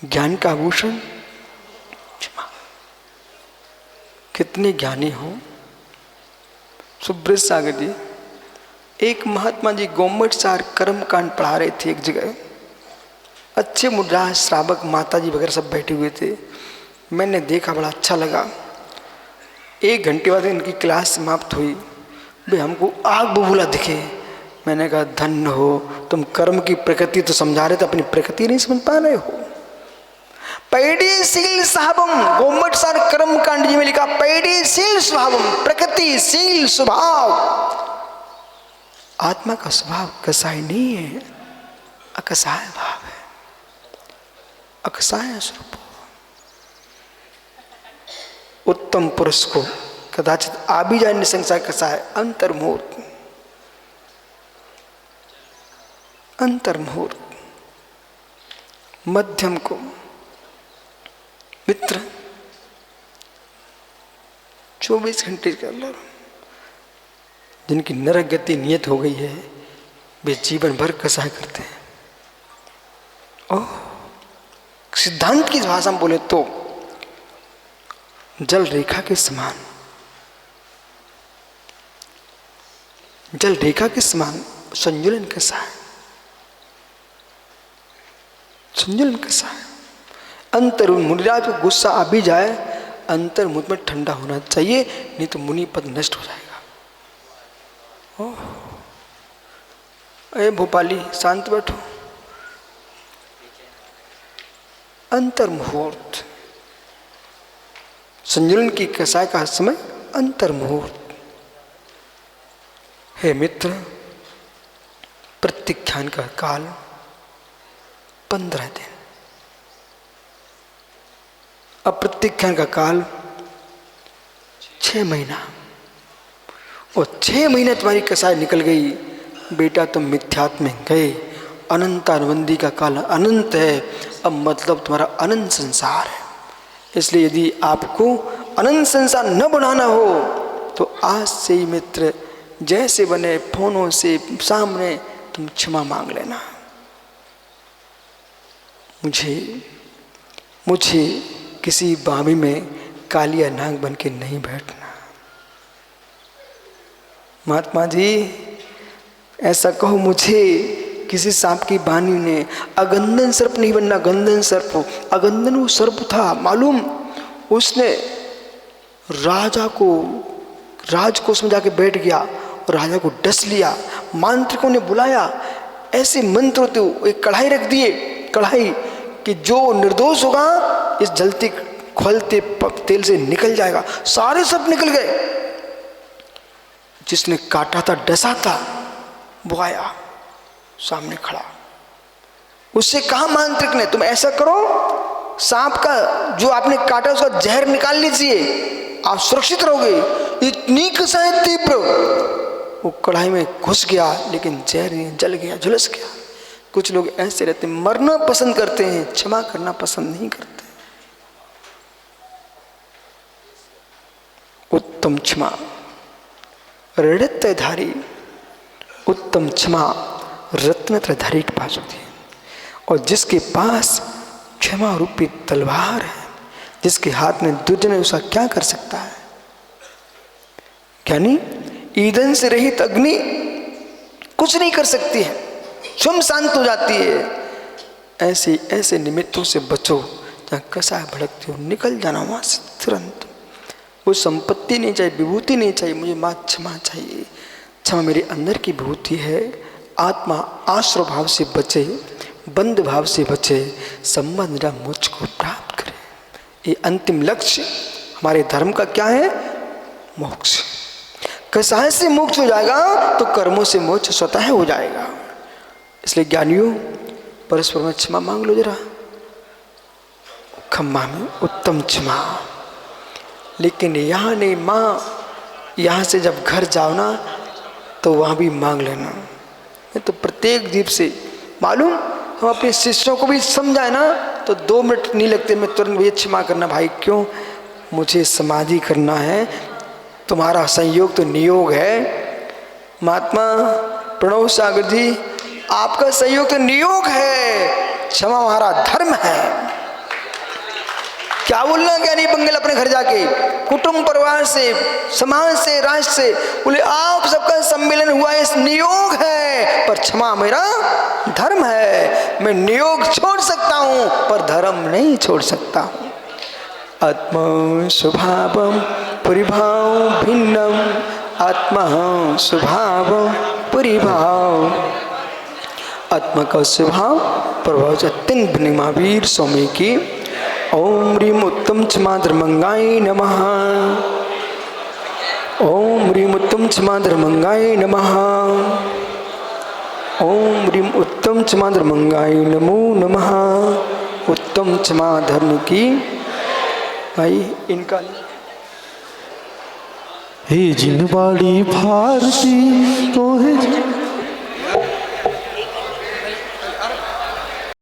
ज्ञान का आभूषण क्षमा। कितने ज्ञानी हो। सुब्रत सागर जी, एक महात्मा जी गोमट सार कर्म कांड पढ़ा रहे थे एक जगह। अच्छे मुद्रा श्रावक माता जी वगैरह सब बैठे हुए थे। मैंने देखा, बड़ा अच्छा लगा। 1 घंटे बाद इनकी क्लास समाप्त हुई। भाई हमको आग बबूला दिखे। मैंने कहा धन्य हो, तुम कर्म की प्रकृति तो समझा रहे थे, अपनी प्रकृति नहीं समझ पा रहे हो। पैडीशील स्वभावम, गोमट सार कर्म कांड जी में लिखा, पैडीशील स्वभावम, प्रकृतिशील स्वभाव। आत्मा का स्वभाव कसाय नहीं है, अकसाय भाव है, अकसाय स्वरूप। उत्तम पुरुष को कदाचित आ भी जाए निसंशय कसाय, अंतर्मुहूर्त, अंतर्मुहूर्त। मध्यम को मित्र 24 घंटे के अंदर जिनकी नरक गति नियत हो गई है, वे जीवन भर कसाय करते हैं। ओह, सिद्धांत की भाषा में बोले तो जल रेखा के समान, जल रेखा के समान संजुलन कसाय, संजुलन कसाय। अंतर मुनिराज को गुस्सा आ भी जाए, अंतर मुझ में ठंडा होना चाहिए, नहीं तो मुनि पद नष्ट हो जाएगा। ओह, अरे भोपाली शांत बैठो। अंतर मुहूर्त, संजुलन की कसाय का समय अंतर मुहूर्त। हे मित्र, प्रत्याख्यान का काल 15 दिन, अप्रत्याख्यान का काल 6 महीना, और 6 महीने तुम्हारी कसाय निकल गई, बेटा तुम मिथ्यात्व में गए। अनंतानुबंधी का काल अनंत है, अब मतलब तुम्हारा अनंत संसार है। इसलिए यदि आपको अनंत संसार न बनाना हो तो आज से ही मित्र जैसे बने फोनों से सामने तुम क्षमा मांग लेना। मुझे किसी बामी में कालिया नाग बन के नहीं बैठना। महात्मा जी ऐसा कहो मुझे किसी सांप की वाणी ने, अगंदन सर्प नहीं बनना, गंदन सर्प। अगंदन वो सर्प था मालूम, उसने राजा को राजकोष में जाके बैठ गया और राजा को डस लिया। मांत्रिकों ने बुलाया, ऐसे मंत्र होते, एक कढ़ाई रख दिए, कढ़ाई कि जो निर्दोष होगा इस जलते खोलते तेल से निकल जाएगा। सारे सब निकल गए। जिसने काटा था, डसा था, वो आया सामने खड़ा। उससे कहा मांत्रिक ने, तुम ऐसा करो, सांप का जो आपने काटा उसका जहर निकाल लीजिए, आप सुरक्षित रहोगे। इतनी कसाई तीव्र, वो कढ़ाई में घुस गया लेकिन जहर जल गया, झुलस गया। कुछ लोग ऐसे रहते, मरना पसंद करते हैं, क्षमा करना पसंद नहीं करते। उत्तम क्षमा ऋणत्रयधारी, उत्तम क्षमा रत्नत्रयधारी के पास होती है। और जिसके पास क्षमा रूपी तलवार है, जिसके हाथ में दुर्जन है, उसका क्या कर सकता है? यानी ईंधन से रहित अग्नि कुछ नहीं कर सकती है, स्वयं शांत हो जाती है। ऐसे ऐसे निमित्तों से बचो जहाँ कसाय भड़कती हो, निकल जाना वहाँ से तुरंत। वो संपत्ति नहीं चाहिए, विभूति नहीं चाहिए, मुझे माँ क्षमा चाहिए। क्षमा मेरे अंदर की विभूति है। आत्मा आश्रय भाव से बचे, बंद भाव से बचे, संबंध मुझ को प्राप्त करे। ये अंतिम लक्ष्य हमारे धर्म का क्या है? मोक्ष। कसाय से मोक्ष हो जाएगा तो कर्मों से मोक्ष स्वतः हो जाएगा। इसलिए ज्ञानियों, परस्पर में क्षमा मांग लो जरा। खम्मा में उत्तम क्षमा। लेकिन यहाँ नहीं माँ, यहाँ से जब घर जाओ ना तो वहाँ भी मांग लेना। तो प्रत्येक जीव से मालूम, हम अपने शिष्यों को भी समझाए ना तो 2 मिनट नहीं लगते, मैं तुरंत भैया क्षमा करना भाई, क्यों? मुझे समाधि करना है, तुम्हारा संयोग तो नियोग है। महात्मा प्रणव सागर जी, आपका संयोग तो नियोग है, क्षमा हमारा धर्म है। क्या बोलना क्या नहीं बंगल अपने घर जाके, कुटुंब परिवार से, समाज से, राष्ट्र से, बोले आप सबका सम्मेलन हुआ इस नियोग है, पर क्षमा मेरा धर्म है। मैं नियोग छोड़ सकता हूँ पर धर्म नहीं छोड़ सकता हूँ। आत्मा स्वभावम परिभाव भिन्नम, आत्मा स्वभाव परिभाव। आत्मा का स्वभाव प्रभाव अत्यंत भिन्न। महावीर स्वामी की ओम ह्रीम उत्तम क्षमा धर्मंगाय नमः। ओम ह्रीम उत्तम क्षमा धर्मंगाय नमः। ओम ह्रीम उत्तम क्षमा धर्मंगाय नमो नमः। उत्तम क्षमा धर्म की भाई इनका। हे जिनवाड़ी भारती तो है